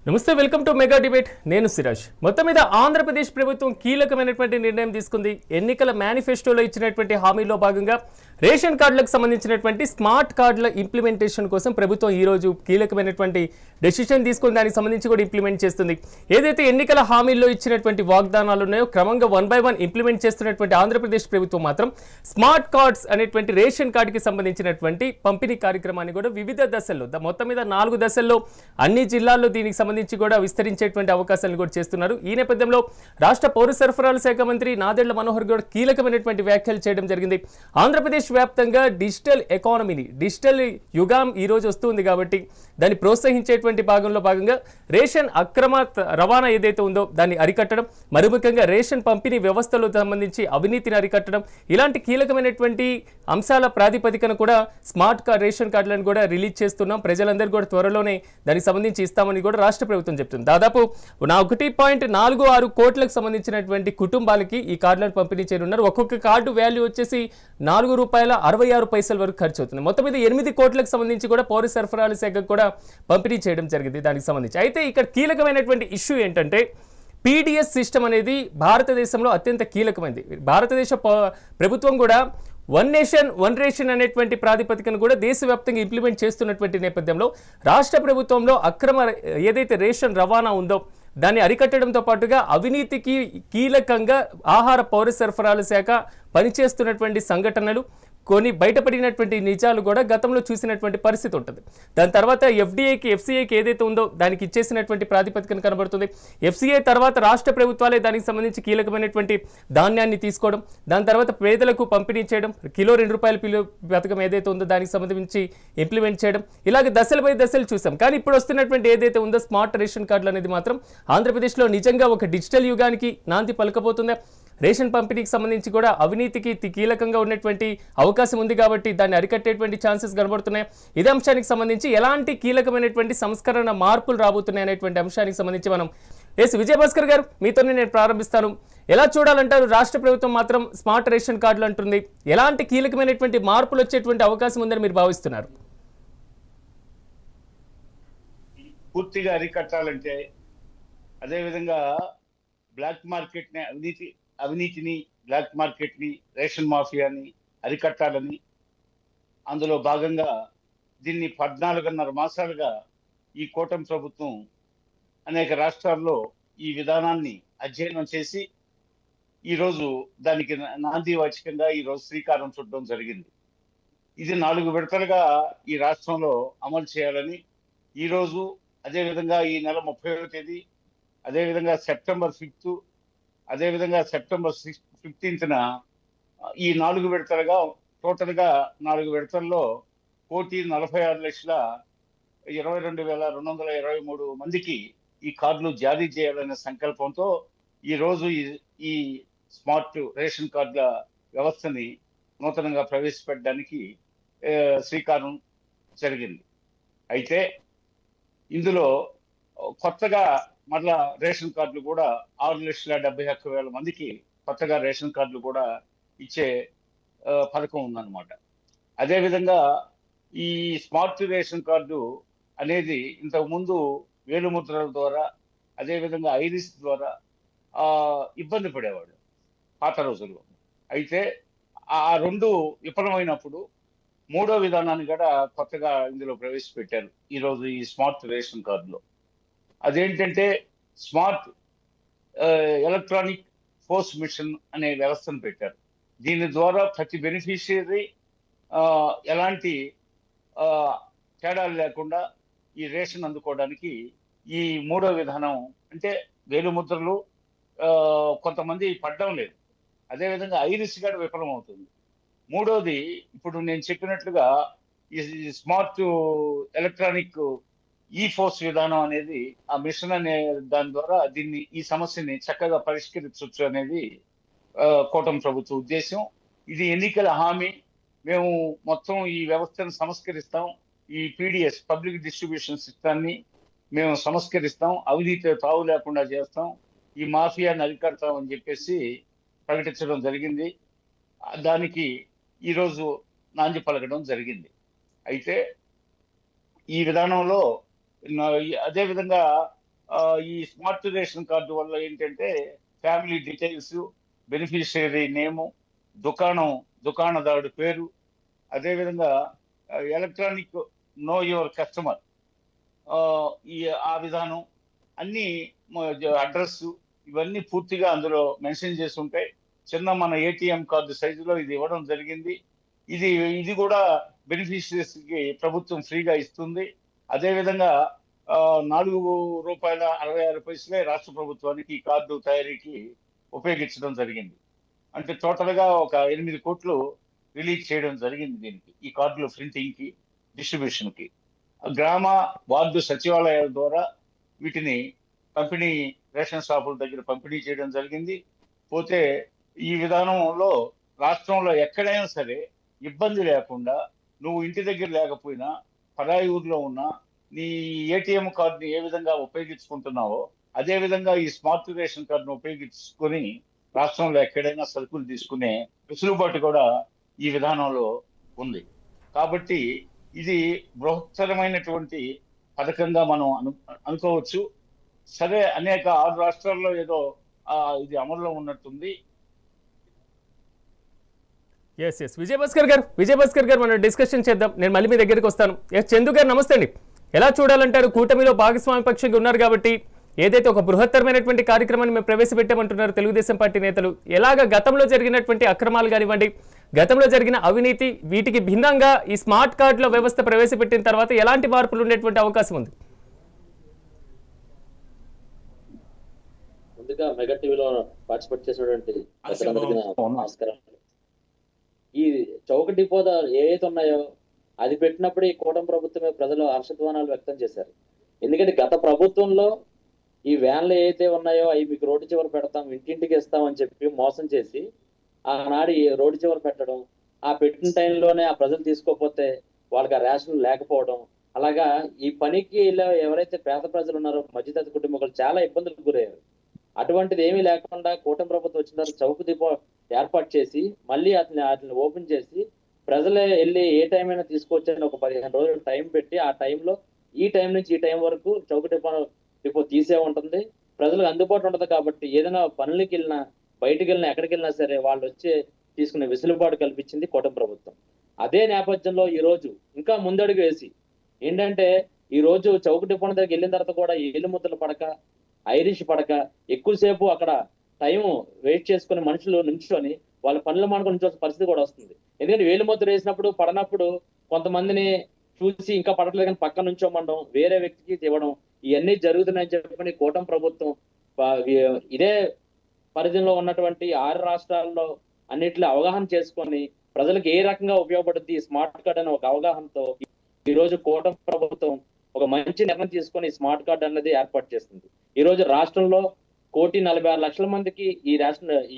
నమస్తే, welcome to mega debate. నేను సిరాజ్. మొత్తం మీద ఆంధ్రప్రదేశ్ ప్రభుత్వం కీలకమైనటువంటి నిర్ణయం తీసుకుంది. ఎన్నికల మేనిఫెస్టోలో ఇచ్చినటువంటి హామీలో భాగంగా రేషన్ కార్డులకు సంబంధించినటువంటి స్మార్ట్ కార్డుల ఇంప్లిమెంటేషన్ కోసం ప్రభుత్వం ఈ రోజు కీలకమైనటువంటి డెసిషన్ తీసుకుని దానికి సంబంధించి కూడా ఇంప్లిమెంట్ చేస్తుంది. ఏదైతే ఎన్నికల హామీల్లో ఇచ్చినటువంటి వాగ్దానాలు ఉన్నాయో క్రమంగా 1 by 1 ఇంప్లిమెంట్ చేస్తున్నటువంటి ఆంధ్రప్రదేశ్ ప్రభుత్వం మాత్రం స్మార్ట్ కార్డ్స్ అనేటువంటి రేషన్ కార్డుకి సంబంధించినటువంటి పంపిణీ కార్యక్రమాన్ని కూడా వివిధ దశల్లో మొత్తం మీద 4 దశల్లో అన్ని జిల్లాల్లో దీనికి సంబంధించి కూడా విస్తరించేటువంటి అవకాశాలను కూడా చేస్తున్నారు. ఈ నేపథ్యంలో రాష్ట్ర పౌర సరఫరాల శాఖ మంత్రి నాదెళ్ల మనోహర్ గౌడ్ కీలకమైనటువంటి వ్యాఖ్యలు చేయడం జరిగింది. ఆంధ్రప్రదేశ్ వ్యాప్తంగా డిజిటల్ ఎకానమీని, డిజిటల్ యుగం ఈ రోజు వస్తుంది కాబట్టి దాన్ని ప్రోత్సహించేటువంటి భాగంగా రేషన్ అక్రమ రవాణా ఏదైతే ఉందో దాన్ని అరికట్టడం, మరి ముఖ్యంగా రేషన్ పంపిణీ వ్యవస్థలో సంబంధించి అవినీతిని అరికట్టడం, ఇలాంటి కీలకమైనటువంటి అంశాల ప్రాతిపదికన కూడా స్మార్ట్ కార్డ్ రేషన్ కార్డులను కూడా రిలీజ్ చేస్తున్నాం. ప్రజలందరూ కూడా త్వరలోనే దానికి సంబంధించి ఇస్తామని కూడా రాష్ట్ర ప్రభుత్వం చెప్తుంది. దాదాపు 1.46 కోట్లకు సంబంధించినటువంటి కుటుంబాలకి ఈ కార్డులను పంపిణీ చేయనున్నారు. ఒక్కొక్క కార్డు వాల్యూ వచ్చేసి ₹4.66 వరకు ఖర్చు అవుతుంది. మొత్తం మీద 8 కోట్లకు సంబంధించి కూడా పౌర సరఫరాల శాఖకు కూడా పంపిణీ చేయడం జరిగింది దానికి సంబంధించి. అయితే ఇక్కడ కీలకమైనటువంటి ఇష్యూ ఏంటంటే పీడిఎస్ సిస్టమ్ అనేది భారతదేశంలో అత్యంత కీలకమైనది. భారతదేశ ప్రభుత్వం కూడా 1 నేషన్ 1 రేషన్ అనేటువంటి ప్రాతిపదికను కూడా దేశవ్యాప్తంగా ఇంప్లిమెంట్ చేస్తున్నటువంటి నేపథ్యంలో రాష్ట్ర ప్రభుత్వంలో అక్రమ ఏదైతే రేషన్ రవాణా ఉందో దాన్ని అరికట్టడంతో పాటుగా అవినీతికి కీలకంగా ఆహార పౌర సరఫరాల శాఖ పనిచేస్తున్నటువంటి సంఘటనలు, కొన్ని బయటపడినటువంటి నిజాలు కూడా గతంలో చూసినటువంటి పరిస్థితి ఉంటుంది. దాని తర్వాత ఎఫ్సీఐకి ఏదైతే ఉందో దానికి ఇచ్చేసినటువంటి ప్రాతిపదికన కనబడుతుంది. ఎఫ్సీఐ తర్వాత రాష్ట్ర ప్రభుత్వాలే దానికి సంబంధించి కీలకమైనటువంటి ధాన్యాన్ని తీసుకోవడం, దాని తర్వాత పేదలకు పంపిణీ చేయడం, కిలో ₹2 పథకం ఏదైతే ఉందో దానికి సంబంధించి ఇంప్లిమెంట్ చేయడం, ఇలాగ దశలపై దశలు చూసాం. కానీ ఇప్పుడు వస్తున్నటువంటి ఏదైతే ఉందో స్మార్ట్ రేషన్ కార్డులు అనేది మాత్రం ఆంధ్రప్రదేశ్లో నిజంగా ఒక డిజిటల్ యుగానికి నాంది పలకబోతుందా? రేషన్ పంపిణీకి సంబంధించి కూడా అవినీతికి కీలకంగా ఉన్నటువంటి అవకాశం ఉంది కాబట్టి దాన్ని అరికట్టేటువంటి ఛాన్సెస్ కనబడుతున్నాయి. ఇదే అంశానికి సంబంధించి ఎలాంటి కీలకమైనటువంటి సంస్కరణ మార్పులు రాబోతున్నాయి అనేటువంటి అంశానికి సంబంధించి మనం విజయభాస్కర్ గారు మీతోనే నేను ప్రారంభిస్తాను. ఎలా చూడాలంటారు? రాష్ట్ర ప్రభుత్వం మాత్రం స్మార్ట్ రేషన్ కార్డులు అంటుంది. ఎలాంటి కీలకమైనటువంటి మార్పులు వచ్చేటువంటి అవకాశం ఉందని మీరు భావిస్తున్నారు? పూర్తిగా అరికట్టాలంటే అదేవిధంగా బ్లాక్ మార్కెట్ని అవినీతిని బ్లాక్ మార్కెట్ని రేషన్ మాఫియాని అరికట్టాలని అందులో భాగంగా దీన్ని 14.5 మాసాలుగా ఈ కూటమి ప్రభుత్వం అనేక రాష్ట్రాల్లో ఈ విధానాన్ని అధ్యయనం చేసి ఈరోజు దానికి నాందివాచకంగా ఈరోజు శ్రీకారం చుట్టడం జరిగింది. ఇది 4 విడతలుగా ఈ రాష్ట్రంలో అమలు చేయాలని ఈరోజు, అదేవిధంగా ఈ నెల 30వ తేదీ, అదేవిధంగా సెప్టెంబర్ 5th, అదేవిధంగా సెప్టెంబర్ 15న ఈ 4 విడతలుగా టోటల్గా 4 విడతల్లో 1,46,22,223 మందికి ఈ కార్డులు జారీ చేయాలనే సంకల్పంతో ఈరోజు ఈ స్మార్ట్ రేషన్ కార్డుల వ్యవస్థని నూతనంగా ప్రవేశపెట్టడానికి శ్రీకారం జరిగింది. అయితే ఇందులో కొత్తగా మళ్ళా రేషన్ కార్డులు కూడా 6,71,000 మందికి కొత్తగా రేషన్ కార్డులు కూడా ఇచ్చే పథకం ఉందన్నమాట. అదేవిధంగా ఈ స్మార్ట్ రేషన్ కార్డు అనేది ఇంతకుముందు వేలుముద్రల ద్వారా, అదేవిధంగా ఐరిస్ ద్వారా ఇబ్బంది పడేవాడు పాత రోజుల్లో. అయితే ఆ 2 విఫలమైనప్పుడు 3వ విధానాన్ని కూడా కొత్తగా ఇందులో ప్రవేశపెట్టారు ఈరోజు ఈ స్మార్ట్ రేషన్ కార్డులో. అదేంటంటే స్మార్ట్ ఎలక్ట్రానిక్ పోస్ట్ మిషన్ అనే వ్యవస్థను పెట్టారు. దీని ద్వారా ప్రతి బెనిఫిషియరీ ఎలాంటి తేడాలు లేకుండా ఈ రేషన్ అందుకోవడానికి ఈ 3వ విధానం, అంటే వేలుముద్రలు కొంతమంది పడడం లేదు, అదేవిధంగా ఐరిస్ కూడా విఫలం అవుతుంది. 3వది ఇప్పుడు నేను చెప్పినట్లుగా ఈ స్మార్ట్ ఎలక్ట్రానిక్ ఫోర్స్ విధానం అనేది, ఆ మిషన్ అనే దాని ద్వారా ఈ సమస్యని చక్కగా పరిష్కరించవచ్చు అనేది కూటమి ప్రభుత్వ ఉద్దేశం. ఇది ఎన్నికల హామీ. మేము మొత్తం ఈ వ్యవస్థను సంస్కరిస్తాం, ఈ పీడిఎస్ పబ్లిక్ డిస్ట్రిబ్యూషన్ సిస్టాన్ని మేము సంస్కరిస్తాం, అవినీతి తావు లేకుండా చేస్తాం, ఈ మాఫియాని అరికడతాం అని చెప్పేసి ప్రకటించడం జరిగింది. దానికి ఈరోజు నాంది పలకడం జరిగింది. అయితే ఈ విధానంలో అదే విధంగా ఈ స్మార్ట్ రేషన్ కార్డు వల్ల ఏంటంటే ఫ్యామిలీ డీటెయిల్స్, బెనిఫిషియరీ నేము, దుకాణదారుడి పేరు, అదేవిధంగా ఎలక్ట్రానిక్ నో యువర్ కస్టమర్, ఈ ఆ విధానం అన్ని, అడ్రస్, ఇవన్నీ పూర్తిగా అందులో మెన్షన్ చేసి ఉంటాయి. చిన్న మన ఏటీఎం కార్డు సైజులో ఇది ఇవ్వడం జరిగింది. ఇది కూడా బెనిఫిషరీస్ కి ప్రభుత్వం ఫ్రీగా ఇస్తుంది. అదేవిధంగా ₹4.66 రాష్ట్ర ప్రభుత్వానికి ఈ కార్డు తయారీకి ఉపయోగించడం జరిగింది. అంటే టోటల్ గా ఒక 8 కోట్లు రిలీజ్ చేయడం జరిగింది దీనికి, ఈ కార్డులు ప్రింటింగ్ కి, డిస్ట్రిబ్యూషన్ కి. గ్రామ వార్డు సచివాలయాల ద్వారా వీటిని పంపిణీ, రేషన్ షాపుల దగ్గర పంపిణీ చేయడం జరిగింది. పోతే ఈ విధానంలో రాష్ట్రంలో ఎక్కడైనా సరే ఇబ్బంది లేకుండా, నువ్వు ఇంటి దగ్గర లేకపోయినా పరాయి ఊర్లో ఉన్నా నీ ఏటీఎం కార్డుని ఏ విధంగా ఉపయోగించుకుంటున్నావో అదే విధంగా ఈ స్మార్ట్ రేషన్ కార్డును ఉపయోగించుకొని రాష్ట్రంలో ఎక్కడైనా సరుకులు తీసుకునే వెసులుబాటు కూడా ఈ విధానంలో ఉంది. కాబట్టి ఇది బృహత్తరమైనటువంటి పథకంగా మనం అనుకోవచ్చు. సరే, అనేక 6 రాష్ట్రాల్లో ఏదో ఇది అమల్లో ఉన్నట్టుంది. ఎస్ విజయభాస్కర్ గారు మనం డిస్కషన్ చేద్దాం. నేను మళ్ళీ మీ దగ్గరికి వస్తాను. చందు గారు నమస్తే అండి. ఎలా చూడాలంటారు? కూటమిలో భాగస్వామ్య పక్షంగా ఉన్నారు కాబట్టి ఏదైతే ఒక బృహత్తరమైనటువంటి కార్యక్రమాన్ని మేము ప్రవేశపెట్టామంటున్నారు తెలుగుదేశం పార్టీ నేతలు, ఎలాగ గతంలో జరిగినటువంటి అక్రమాలు కానివ్వండి, గతంలో జరిగిన అవినీతి, వీటికి భిన్నంగా ఈ స్మార్ట్ కార్డుల వ్యవస్థ ప్రవేశపెట్టిన తర్వాత ఎలాంటి మార్పులు ఉండేటువంటి అవకాశం ఉంది? ముందుగా మెగా టీవీలో పార్టిసిపేట్ చేసినటువంటి నమస్కారం. ఈ చౌక డిపోదా ఏవైతే ఉన్నాయో అది పెట్టినప్పుడు ఈ కూటమి ప్రభుత్వమే ప్రజలు హర్షధ్వానాలు వ్యక్తం చేశారు. ఎందుకంటే గత ప్రభుత్వంలో ఈ వ్యాన్లు ఏవైతే ఉన్నాయో అవి మీకు రోడ్డు చివర పెడతాం, ఇంటింటికి ఇస్తామని చెప్పి మోసం చేసి ఆనాడు ఈ రోడ్డు చివర పెట్టడం, ఆ పెట్టిన టైంలోనే ఆ ప్రజలు తీసుకోకపోతే వాళ్ళకి ఆ రేషన్ లేకపోవడం, అలాగా ఈ పనికి ఎవరైతే పేద ప్రజలు ఉన్నారో మధ్యతరగతి కుటుంబాలు చాలా ఇబ్బందులకు గురయ్యారు. అటువంటిది ఏమీ లేకుండా కూటమి ప్రభుత్వం వచ్చిన తర్వాత చౌక డిపో ఏర్పాటు చేసి మళ్ళీ వాటిని ఓపెన్ చేసి ప్రజలే వెళ్ళి ఏ టైం అయినా తీసుకోవచ్చని ఒక 15 రోజులు టైం పెట్టి, ఆ టైంలో ఈ టైం నుంచి ఈ టైం వరకు చౌక డిపో తీసే ఉంటుంది, ప్రజలకు అందుబాటులో ఉంటుంది. కాబట్టి ఏదైనా పనులకి వెళ్ళినా, బయటకు వెళ్ళినా, ఎక్కడికి వెళ్ళినా సరే వాళ్ళు వచ్చి తీసుకునే వెసులుబాటు కల్పించింది కూటమి ప్రభుత్వం. అదే నేపథ్యంలో ఈ రోజు ఇంకా ముందడుగు వేసి ఏంటంటే, ఈ రోజు చౌక డిపో దగ్గరికి వెళ్ళిన తర్వాత కూడా ఏళ్ళు ముద్దలు పడక, ఐరిష్ పడక, ఎక్కువసేపు అక్కడ టైం వెయిట్ చేసుకుని మనుషులు నుంచుకొని వాళ్ళ పనులు మానుకొని నుంచోవాల్సిన పరిస్థితి కూడా వస్తుంది. ఎందుకంటే వేలు ముద్ర వేసినప్పుడు పడనప్పుడు కొంతమందిని చూసి ఇంకా పడట్లేదు కానీ పక్కన నుంచోమండం, వేరే వ్యక్తికి ఇవ్వడం, ఇవన్నీ జరుగుతున్నాయని చెప్పని కూటమి ప్రభుత్వం ఇదే పరిధిలో ఉన్నటువంటి 6 రాష్ట్రాల్లో అన్నిట్లో అవగాహన చేసుకొని ప్రజలకు ఏ రకంగా ఉపయోగపడుతుంది ఈ స్మార్ట్ కార్డ్ అనే ఒక అవగాహనతో ఈ రోజు కూటమి ప్రభుత్వం ఒక మంచి నిర్ణయం తీసుకొని స్మార్ట్ కార్డ్ అన్నది ఏర్పాటు చేస్తుంది. ఈ రోజు రాష్ట్రంలో 1,46,00,000 మందికి ఈ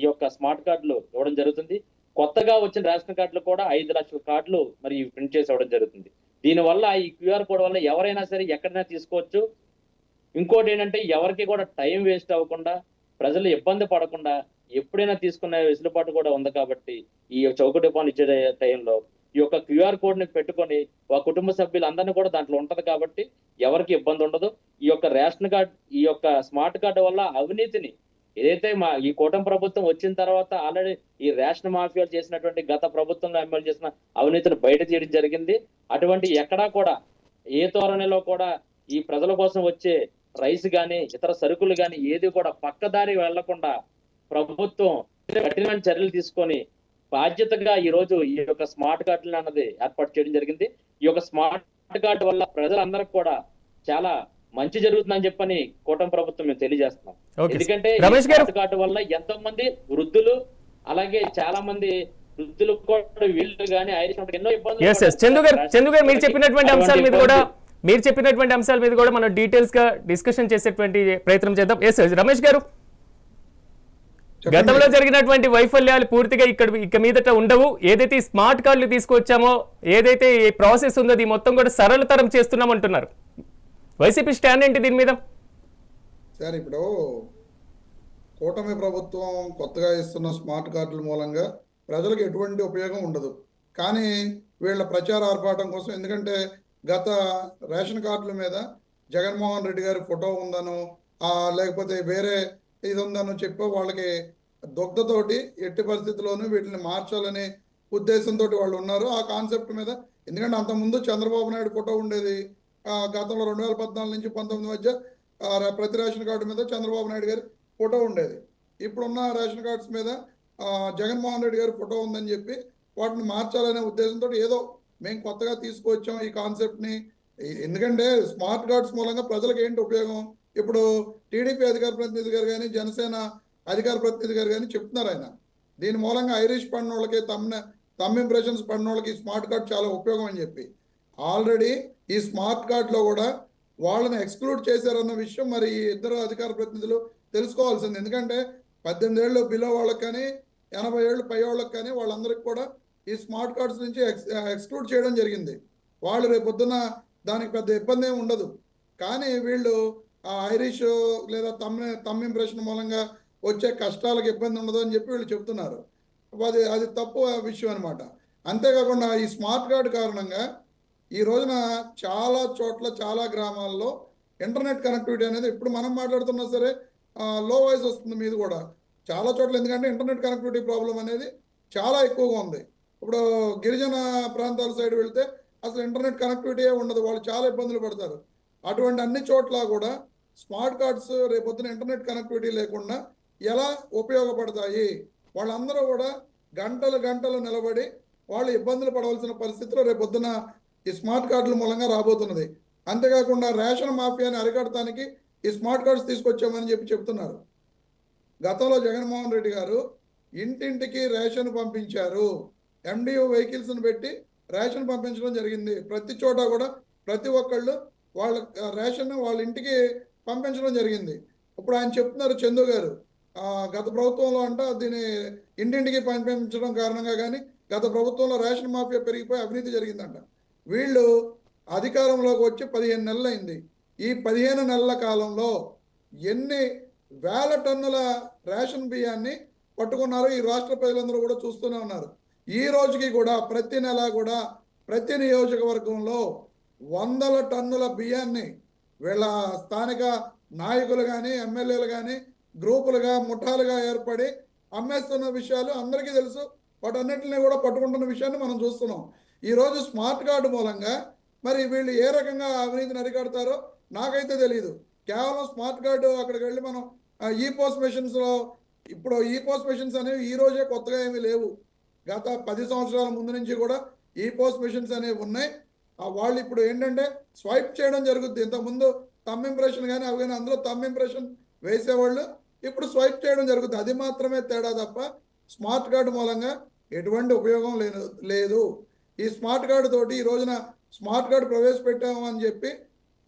యొక్క స్మార్ట్ కార్డులు ఇవ్వడం జరుగుతుంది. కొత్తగా వచ్చిన రేషన్ కార్డులు కూడా 5 లక్షల కార్డులు మరి ప్రింట్ చేసి ఇవ్వడం జరుగుతుంది. దీనివల్ల ఈ క్యూఆర్ కోడ్ వల్ల ఎవరైనా సరే ఎక్కడైనా తీసుకోవచ్చు. ఇంకోటి ఏంటంటే, ఎవరికి కూడా టైం వేస్ట్ అవ్వకుండా, ప్రజలు ఇబ్బంది పడకుండా ఎప్పుడైనా తీసుకునే వెసులుబాటు కూడా ఉంది. కాబట్టి ఈ చౌక డిపోలు ఇచ్చే టైంలో ఈ యొక్క క్యూఆర్ కోడ్ ని పెట్టుకొని ఆ కుటుంబ సభ్యులందరినీ కూడా దాంట్లో ఉంటది కాబట్టి ఎవరికి ఇబ్బంది ఉండదు. ఈ యొక్క రేషన్ కార్డ్, ఈ యొక్క స్మార్ట్ కార్డు వల్ల అవినీతిని ఏదైతే ఈ కూటమి ప్రభుత్వం వచ్చిన తర్వాత ఆల్రెడీ ఈ రేషన్ మాఫియాలు చేసినటువంటి గత ప్రభుత్వంలో అమలు చేసిన అవినీతిని బయట తీయడం జరిగింది. అటువంటి ఎక్కడా కూడా ఏ ధోరణిలో కూడా ఈ ప్రజల కోసం వచ్చే రైస్ గాని ఇతర సరుకులు గాని ఏది కూడా పక్కదారి వెళ్లకుండా ప్రభుత్వం కఠినమైన చర్యలు తీసుకొని బాధ్యతగా ఈ రోజు ఈ యొక్క స్మార్ట్ కార్డులు అన్నది ఏర్పాటు చేయడం జరిగింది. ఈ యొక్క స్మార్ట్ కార్డు వల్ల ప్రజలందరికీ కూడా చాలా మంచి జరుగుతుందని చెప్పని కూటమి ప్రభుత్వం మేము తెలియజేస్తున్నాం. ఎందుకంటే స్మార్ట్ కార్డు వల్ల ఎంతో మంది వృద్ధులు, అలాగే చాలా మంది వృద్ధులు కూడా వీళ్ళు గానీ ఐరిష్ ఎన్నో ఇబ్బందులు. చందు గారు మీరు చెప్పినటువంటి అంశాల మీద కూడా మనం డీటెయిల్స్ గా డిస్కషన్ చేసేటువంటి ప్రయత్నం చేద్దాం. రమేష్ గారు, గతంలో జరిగినటువంటి వైఫల్యాలు పూర్తిగా ఇక మీదట ఉండవు. ఏదైతే స్మార్ట్ కార్డులు తీసుకొచ్చామో, ఏదైతే ఈ ప్రాసెస్ ఉందో అది మొత్తం కూడా సరళతరం చేస్తున్నాం అంటున్నారు. వైసీపీ స్టాండ్ ఏంటి దీని మీద? సార్, ఇప్పుడు కూటమి ప్రభుత్వం కొత్తగా ఇస్తున్న స్మార్ట్ కార్డుల మూలంగా ప్రజలకు ఎటువంటి ఉపయోగం ఉండదు. కానీ వీళ్ళ ప్రచార ఆర్భాటం కోసం, ఎందుకంటే గత రేషన్ కార్డుల మీద జగన్మోహన్ రెడ్డి గారి ఫోటో ఉందనో, లేకపోతే వేరే ఇది ఉందని చెప్పి వాళ్ళకి దుగ్ధతోటి ఎట్టి పరిస్థితుల్లోనూ వీటిని మార్చాలనే ఉద్దేశంతో వాళ్ళు ఉన్నారు ఆ కాన్సెప్ట్ మీద. ఎందుకంటే అంతకుముందు చంద్రబాబు నాయుడు ఫోటో ఉండేది, గతంలో 2014 నుంచి 19 మధ్య ప్రతి రేషన్ కార్డు మీద చంద్రబాబు నాయుడు గారి ఫోటో ఉండేది. ఇప్పుడున్న రేషన్ కార్డ్స్ మీద జగన్మోహన్ రెడ్డి గారి ఫోటో ఉందని చెప్పి వాటిని మార్చాలనే ఉద్దేశంతో ఏదో మేము కొత్తగా తీసుకొచ్చాం ఈ కాన్సెప్ట్ని. ఎందుకంటే స్మార్ట్ కార్డ్స్ మూలంగా ప్రజలకు ఏంటి ఉపయోగం? ఇప్పుడు టీడీపీ అధికార ప్రతినిధి గారు కానీ జనసేన అధికార ప్రతినిధి గారు కానీ చెప్తున్నారు ఆయన దీని మూలంగా ఐరిష్ పడిన వాళ్ళకి తమ్ ఇంప్రెషన్స్ పడిన వాళ్ళకి స్మార్ట్ కార్డ్ చాలా ఉపయోగం అని చెప్పి. ఆల్రెడీ ఈ స్మార్ట్ కార్డ్లో కూడా వాళ్ళని ఎక్స్క్లూడ్ చేశారన్న విషయం మరి ఈ ఇద్దరు అధికార ప్రతినిధులు తెలుసుకోవాల్సింది. ఎందుకంటే 18 ఏళ్ళు బిలో వాళ్ళకి కానీ 80 ఏళ్ళు పై వాళ్ళకి కానీ వాళ్ళందరికీ కూడా ఈ స్మార్ట్ కార్డ్స్ నుంచి ఎక్స్క్లూడ్ చేయడం జరిగింది. వాళ్ళు రేపొద్దున దానికి పెద్ద ఇబ్బంది ఏమి ఉండదు. కానీ వీళ్ళు ఐరిష్ లేదా తమ్ ఇంప్రెషన్ మూలంగా వచ్చే కష్టాలకు ఇబ్బంది ఉండదు అని చెప్పి వీళ్ళు చెప్తున్నారు. అది తప్పు విషయం అనమాట. అంతేకాకుండా ఈ స్మార్ట్ కార్డు కారణంగా ఈ రోజున చాలా చోట్ల చాలా గ్రామాల్లో ఇంటర్నెట్ కనెక్టివిటీ అనేది ఇప్పుడు మనం మాట్లాడుతున్నా సరే లో వాయిస్ వస్తుంది మీది కూడా చాలా చోట్ల. ఎందుకంటే ఇంటర్నెట్ కనెక్టివిటీ ప్రాబ్లం అనేది చాలా ఎక్కువగా ఉంది. ఇప్పుడు గిరిజన ప్రాంతాల సైడ్ వెళ్తే అసలు ఇంటర్నెట్ కనెక్టివిటీ ఉండదు, వాళ్ళు చాలా ఇబ్బందులు పడతారు. అటువంటి అన్ని చోట్ల కూడా స్మార్ట్ కార్డ్స్ రేపొద్దున ఇంటర్నెట్ కనెక్టివిటీ లేకుండా ఎలా ఉపయోగపడతాయి? వాళ్ళందరూ కూడా గంటలు నిలబడి వాళ్ళు ఇబ్బందులు పడవలసిన పరిస్థితిలో రేపొద్దున ఈ స్మార్ట్ కార్డుల మూలంగా రాబోతున్నది. అంతేకాకుండా రేషన్ మాఫియాని అరికడటానికి ఈ స్మార్ట్ కార్డ్స్ తీసుకొచ్చామని చెప్తున్నారు. గతంలో జగన్మోహన్ రెడ్డి గారు ఇంటింటికి రేషన్ పంపించారు. MDO వెహికల్స్ని పెట్టి రేషన్ పంపించడం జరిగింది. ప్రతి చోట కూడా ప్రతి ఒక్కళ్ళు వాళ్ళ రేషన్ వాళ్ళ ఇంటికి పంపించడం జరిగింది. ఇప్పుడు ఆయన చెప్తున్నారు చందు గారు గత ప్రభుత్వంలో అంట దీన్ని ఇంటింటికి పంపించడం కారణంగా కానీ గత ప్రభుత్వంలో రేషన్ మాఫియా పెరిగిపోయి అవినీతి జరిగిందంట. వీళ్ళు అధికారంలోకి వచ్చి 15 నెలలు అయింది. ఈ 15 నెలల కాలంలో ఎన్ని వేల టన్నుల రేషన్ బియ్యాన్ని పట్టుకున్నారో ఈ రాష్ట్ర ప్రజలందరూ కూడా చూస్తూనే ఉన్నారు. ఈ రోజుకి కూడా ప్రతి నెల కూడా ప్రతి నియోజకవర్గంలో 100 టన్నుల బియ్యాన్ని వీళ్ళ స్థానిక నాయకులు కానీ ఎమ్మెల్యేలు కానీ గ్రూపులుగా ముఠాలుగా ఏర్పడి అమ్మేస్తున్న విషయాలు అందరికీ తెలుసు. వాటన్నిటిని కూడా పట్టుకుంటున్న విషయాన్ని మనం చూస్తున్నాం. ఈరోజు స్మార్ట్ కార్డు మూలంగా మరి వీళ్ళు ఏ రకంగా అవినీతిని అరికడతారో నాకైతే తెలియదు. కేవలం స్మార్ట్ కార్డు అక్కడికి వెళ్ళి మనం ఈ పోస్ట్ మెషిన్స్లో ఇప్పుడు ఈ పోస్ట్ మెషిన్స్ అనేవి ఈ రోజే కొత్తగా ఏమీ లేవు. గత 10 సంవత్సరాల ముందు నుంచి కూడా ఈ పోస్ట్ మెషిన్స్ అనేవి ఉన్నాయి. వాళ్ళు ఇప్పుడు ఏంటంటే స్వైప్ చేయడం జరుగుద్ది. ఇంతకుముందు తమ్ ఇంప్రెషన్ కానీ అవి కానీ అందులో తమ్ ఇంప్రెషన్ వేసేవాళ్ళు ఇప్పుడు స్వైప్ చేయడం జరుగుతుంది. అది మాత్రమే తేడా తప్ప స్మార్ట్ కార్డు మూలంగా ఎటువంటి ఉపయోగం లేదు. ఈ స్మార్ట్ కార్డు తోటి ఈ రోజున స్మార్ట్ కార్డు ప్రవేశపెట్టాము అని చెప్పి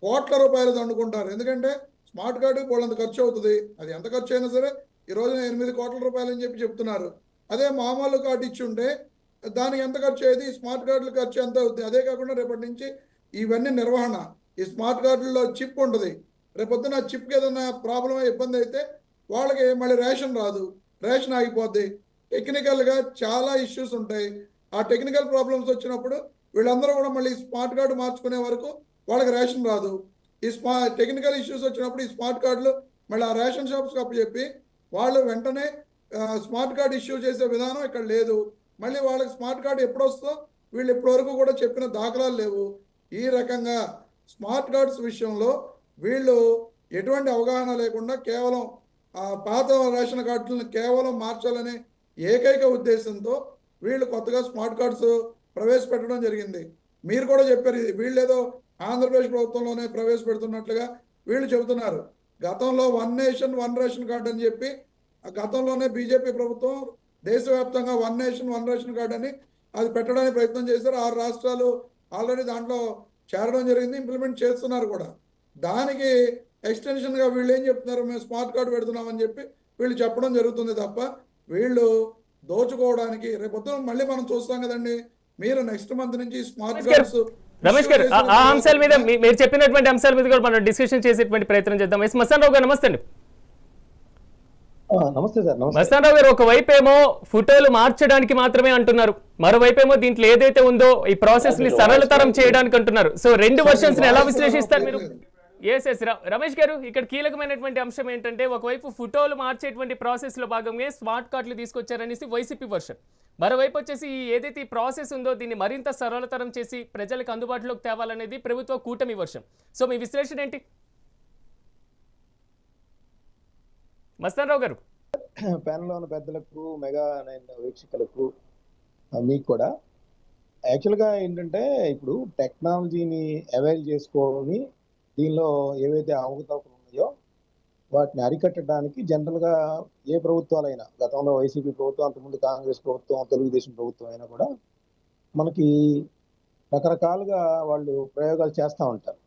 కోట్ల రూపాయలు దండుకుంటారు. ఎందుకంటే స్మార్ట్ కార్డుకి వాళ్ళంత ఖర్చు అవుతుంది. అది ఎంత ఖర్చు అయినా సరే ఈ రోజున 8 కోట్ల రూపాయలు అని చెప్పి చెప్తున్నారు. అదే మామూలు కార్డు ఇచ్చి ఉంటే దానికి ఎంత ఖర్చు అయ్యేది? ఈ స్మార్ట్ కార్డుల ఖర్చు ఎంత అవుతుంది? అదే కాకుండా రేపటి నుంచి ఇవన్నీ నిర్వహణ ఈ స్మార్ట్ కార్డుల్లో చిప్ ఉంటుంది. రేపొద్దున ఆ చిప్కి ఏదైనా ప్రాబ్లం ఇబ్బంది అయితే వాళ్ళకి మళ్ళీ రేషన్ రాదు, రేషన్ ఆగిపోద్ది. టెక్నికల్గా చాలా ఇష్యూస్ ఉంటాయి. ఆ టెక్నికల్ ప్రాబ్లమ్స్ వచ్చినప్పుడు వీళ్ళందరూ కూడా మళ్ళీ స్మార్ట్ కార్డు మార్చుకునే వరకు వాళ్ళకి రేషన్ రాదు. ఈ టెక్నికల్ ఇష్యూస్ వచ్చినప్పుడు ఈ స్మార్ట్ కార్డులు మళ్ళీ ఆ రేషన్ షాప్స్కి అప్పచెప్పి వాళ్ళు వెంటనే స్మార్ట్ కార్డు ఇష్యూ చేసే విధానం ఇక్కడ లేదు. మళ్ళీ వాళ్ళకి స్మార్ట్ కార్డు ఎప్పుడు వస్తుందో వీళ్ళు ఇప్పటివరకు కూడా చెప్పిన దాఖలాలు లేవు. ఈ రకంగా స్మార్ట్ కార్డ్స్ విషయంలో వీళ్ళు ఎటువంటి అవగాహన లేకుండా కేవలం పాత రేషన్ కార్డులను కేవలం మార్చాలనే ఏకైక ఉద్దేశంతో వీళ్ళు కొత్తగా స్మార్ట్ కార్డ్స్ ప్రవేశపెట్టడం జరిగింది. మీరు కూడా చెప్పారు వీళ్ళు ఏదో ఆంధ్రప్రదేశ్ ప్రభుత్వంలోనే ప్రవేశపెడుతున్నట్లుగా వీళ్ళు చెబుతున్నారు. గతంలో 1 నేషన్ 1 రేషన్ కార్డు అని చెప్పి గతంలోనే బీజేపీ ప్రభుత్వం దేశవ్యాప్తంగా 1 నేషన్ 1 రేషన్ కార్డు అని అది పెట్టడానికి ప్రయత్నం చేశారు. 6 రాష్ట్రాలు ఆల్రెడీ దాంట్లో చేరడం జరిగింది, ఇంప్లిమెంట్ చేస్తున్నారు కూడా. దానికి ఎక్స్టెన్షన్గా వీళ్ళు ఏం చెప్తున్నారు, మేము స్మార్ట్ కార్డు పెడుతున్నామని చెప్పి వీళ్ళు చెప్పడం జరుగుతుంది తప్ప వీళ్ళు దోచుకోవడానికి రేపొద్దున మళ్ళీ మనం చూస్తాం కదండి. మీరు నెక్స్ట్ మంత్ నుంచి స్మార్ట్ కార్డ్స్ రమేష్ గారు ఆ అంశాల మీద మీరు చెప్పినటువంటి అంశాల మీద కూడా మనం డిస్కషన్ చేసేటువంటి ప్రయత్నం చేద్దాం. మస్తాన్ రావు గారు నమస్తే అండి. నమస్తే సార్. మస్తాన్ రావు గారు, ఒకవైపు ఏమో ఫోటోలు మార్చడానికి మాత్రమే అంటున్నారు, మరోవైపు ఏమో దీంట్లో ఏదైతే ఉందో ఈ ప్రాసెస్ ని సరళతరం చేయడానికి అంటున్నారు. సో 2 వర్షన్స్ ని ఎలా విశ్లేషిస్తారు మీరు? ఎస్ ఎస్ రమేష్ గారు, ఇక్కడ కీలకమైనటువంటి అంశం ఏంటంటే, ఒకవైపు ఫోటోలు మార్చేటువంటి ప్రాసెస్లో భాగంగా స్మార్ట్ కార్డులు తీసుకొచ్చారనేసి వైసీపీ వర్షన్, మరోవైపు వచ్చేసి ఏదైతే ఈ ప్రాసెస్ ఉందో దీన్ని మరింత సరళతరం చేసి ప్రజలకు అందుబాటులోకి తేవాలనేది ప్రభుత్వ కూటమి వర్షన్. సో మీ విశ్లేషణ ఏంటి? మస్తానరావు గారు. ప్యానెల్లో ఉన్న పెద్దలకు, మెగా 9 వీక్షకులకు, మీకు కూడా యాక్చువల్గా ఏంటంటే, ఇప్పుడు టెక్నాలజీని అవైల్ చేసుకొని దీనిలో ఏవైతే అవకతవకలు ఉన్నాయో వాటిని అరికట్టడానికి జనరల్గా ఏ ప్రభుత్వాలైనా, గతంలో వైసీపీ ప్రభుత్వం, అంతకుముందు కాంగ్రెస్ ప్రభుత్వం, తెలుగుదేశం ప్రభుత్వం అయినా కూడా మనకి రకరకాలుగా వాళ్ళు ప్రయోగాలు చేస్తూ ఉంటారు.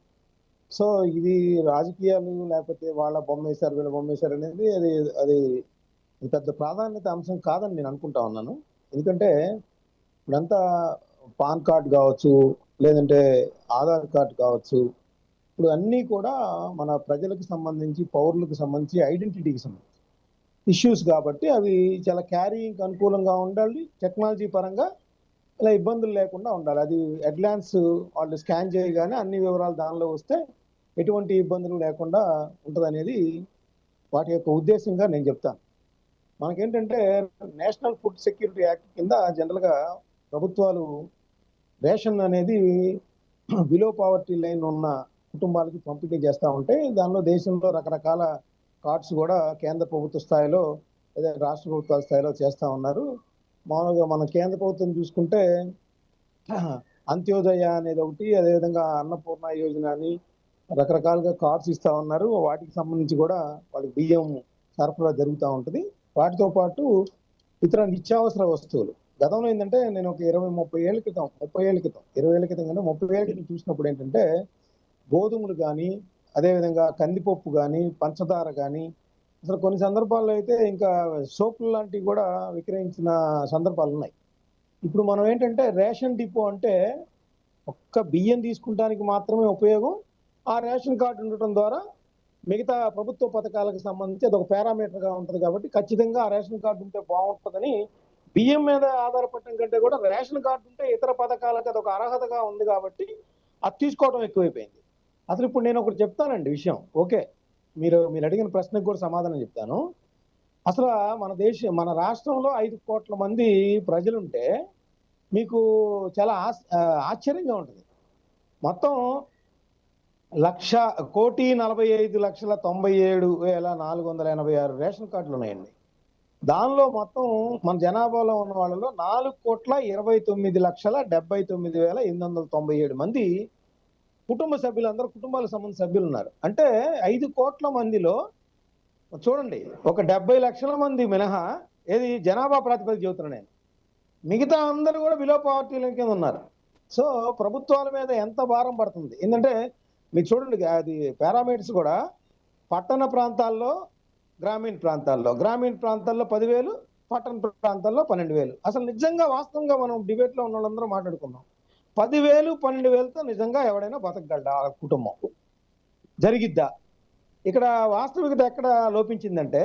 సో ఇది రాజకీయాలు లేకపోతే వాళ్ళ బొమ్మేశారు వీళ్ళ బొమ్మేశారు అనేది అది అది పెద్ద ప్రాధాన్యత అంశం కాదని నేను అనుకుంటా ఉన్నాను. ఎందుకంటే ఇప్పుడంతా పాన్ కార్డు కావచ్చు, లేదంటే ఆధార్ కార్డు కావచ్చు, ఇప్పుడు అన్నీ కూడా మన ప్రజలకు సంబంధించి, పౌరులకు సంబంధించి, ఐడెంటిటీకి సంబంధించి ఇష్యూస్ కాబట్టి అవి చాలా క్యారీయింగ్కి అనుకూలంగా ఉండాలి. టెక్నాలజీ పరంగా ఇలా ఇబ్బందులు లేకుండా ఉండాలి. అది అడ్వాన్స్ వాళ్ళు స్కాన్ చేయగానే అన్ని వివరాలు దానిలో వస్తే ఎటువంటి ఇబ్బందులు లేకుండా ఉంటుంది అనేది వాటి యొక్క ఉద్దేశంగా నేను చెప్తాను. మనకేంటంటే నేషనల్ ఫుడ్ సెక్యూరిటీ యాక్ట్ కింద జనరల్గా ప్రభుత్వాలు రేషన్ అనేది బిలో పావర్టీ లైన్ ఉన్న కుటుంబాలకి పంపిణీ చేస్తూ ఉంటే, దానిలో దేశంలో రకరకాల కార్డ్స్ కూడా కేంద్ర ప్రభుత్వ స్థాయిలో లేదా రాష్ట్ర ప్రభుత్వాల స్థాయిలో చేస్తూ ఉన్నారు. మామూలుగా మన కేంద్ర ప్రభుత్వం చూసుకుంటే అంత్యోదయ అనేది ఒకటి, అదేవిధంగా అన్నపూర్ణ యోజన అని రకరకాలుగా కార్డ్స్ ఇస్తూ ఉన్నారు. వాటికి సంబంధించి కూడా వాళ్ళకి బియ్యం సరఫరా జరుగుతూ ఉంటుంది. వాటితో పాటు ఇతర నిత్యావసర వస్తువులు గతంలో ఏంటంటే, నేను ఒక 20-30 ఏళ్ళ క్రితం 20 ఏళ్ళ క్రితం కంటే 30 ఏళ్ళ క్రితం చూసినప్పుడు ఏంటంటే, గోధుమలు కానీ, అదేవిధంగా కందిపప్పు కానీ, పంచదార కానీ, అసలు కొన్ని సందర్భాల్లో అయితే ఇంకా సోపులు లాంటివి కూడా విక్రయించిన సందర్భాలు ఉన్నాయి. ఇప్పుడు మనం ఏంటంటే రేషన్ డిపో అంటే ఒక్క బియ్యం తీసుకుంటానికి మాత్రమే ఉపయోగం. ఆ రేషన్ కార్డు ఉండటం ద్వారా మిగతా ప్రభుత్వ పథకాలకు సంబంధించి అదొక పారామీటర్గా ఉంటుంది కాబట్టి ఖచ్చితంగా ఆ రేషన్ కార్డు ఉంటే బాగుంటుందని, బియ్యం మీద ఆధారపడటం కంటే కూడా రేషన్ కార్డు ఉంటే ఇతర పథకాలకు అదొక అర్హతగా ఉంది కాబట్టి అది తీసుకోవడం ఎక్కువైపోయింది. అసలు ఇప్పుడు నేను ఒకటి చెప్తానండి విషయం. ఓకే, మీరు అడిగిన ప్రశ్నకు కూడా సమాధానం చెప్తాను. అసలు మన రాష్ట్రంలో 5 కోట్ల మంది ప్రజలుంటే మీకు చాలా ఆశ్చర్యంగా ఉంటుంది. మొత్తం 1,45,97,486 రేషన్ కార్డులు ఉన్నాయండి. దానిలో మొత్తం మన జనాభాలో ఉన్న వాళ్ళలో 4,29,79,897 మంది కుటుంబ సభ్యులందరూ, కుటుంబాలకు సంబంధించిన సభ్యులు ఉన్నారు. అంటే 5 కోట్ల మందిలో చూడండి, ఒక 70 లక్షల మంది మినహా, ఏది జనాభా ప్రాతిపదిక చెబుతున్నా నేను, మిగతా అందరూ కూడా బిలో పావర్టీ లైన్ కింద ఉన్నారు. సో ప్రభుత్వాల మీద ఎంత భారం పడుతుంది ఏంటంటే, మీరు చూడండి, అది పారామీటర్స్ కూడా పట్టణ ప్రాంతాల్లో, గ్రామీణ ప్రాంతాల్లో 10,000, పట్టణ ప్రాంతాల్లో 12,000. అసలు నిజంగా వాస్తవంగా మనం డిబేట్లో ఉన్న వాళ్ళందరూ మాట్లాడుకున్నాం, 10,000, 12,000తో నిజంగా ఎవడైనా బతకగలడా ఆ కుటుంబం? జరిగిద్దా? ఇక్కడ వాస్తవికత ఎక్కడ లోపించిందంటే,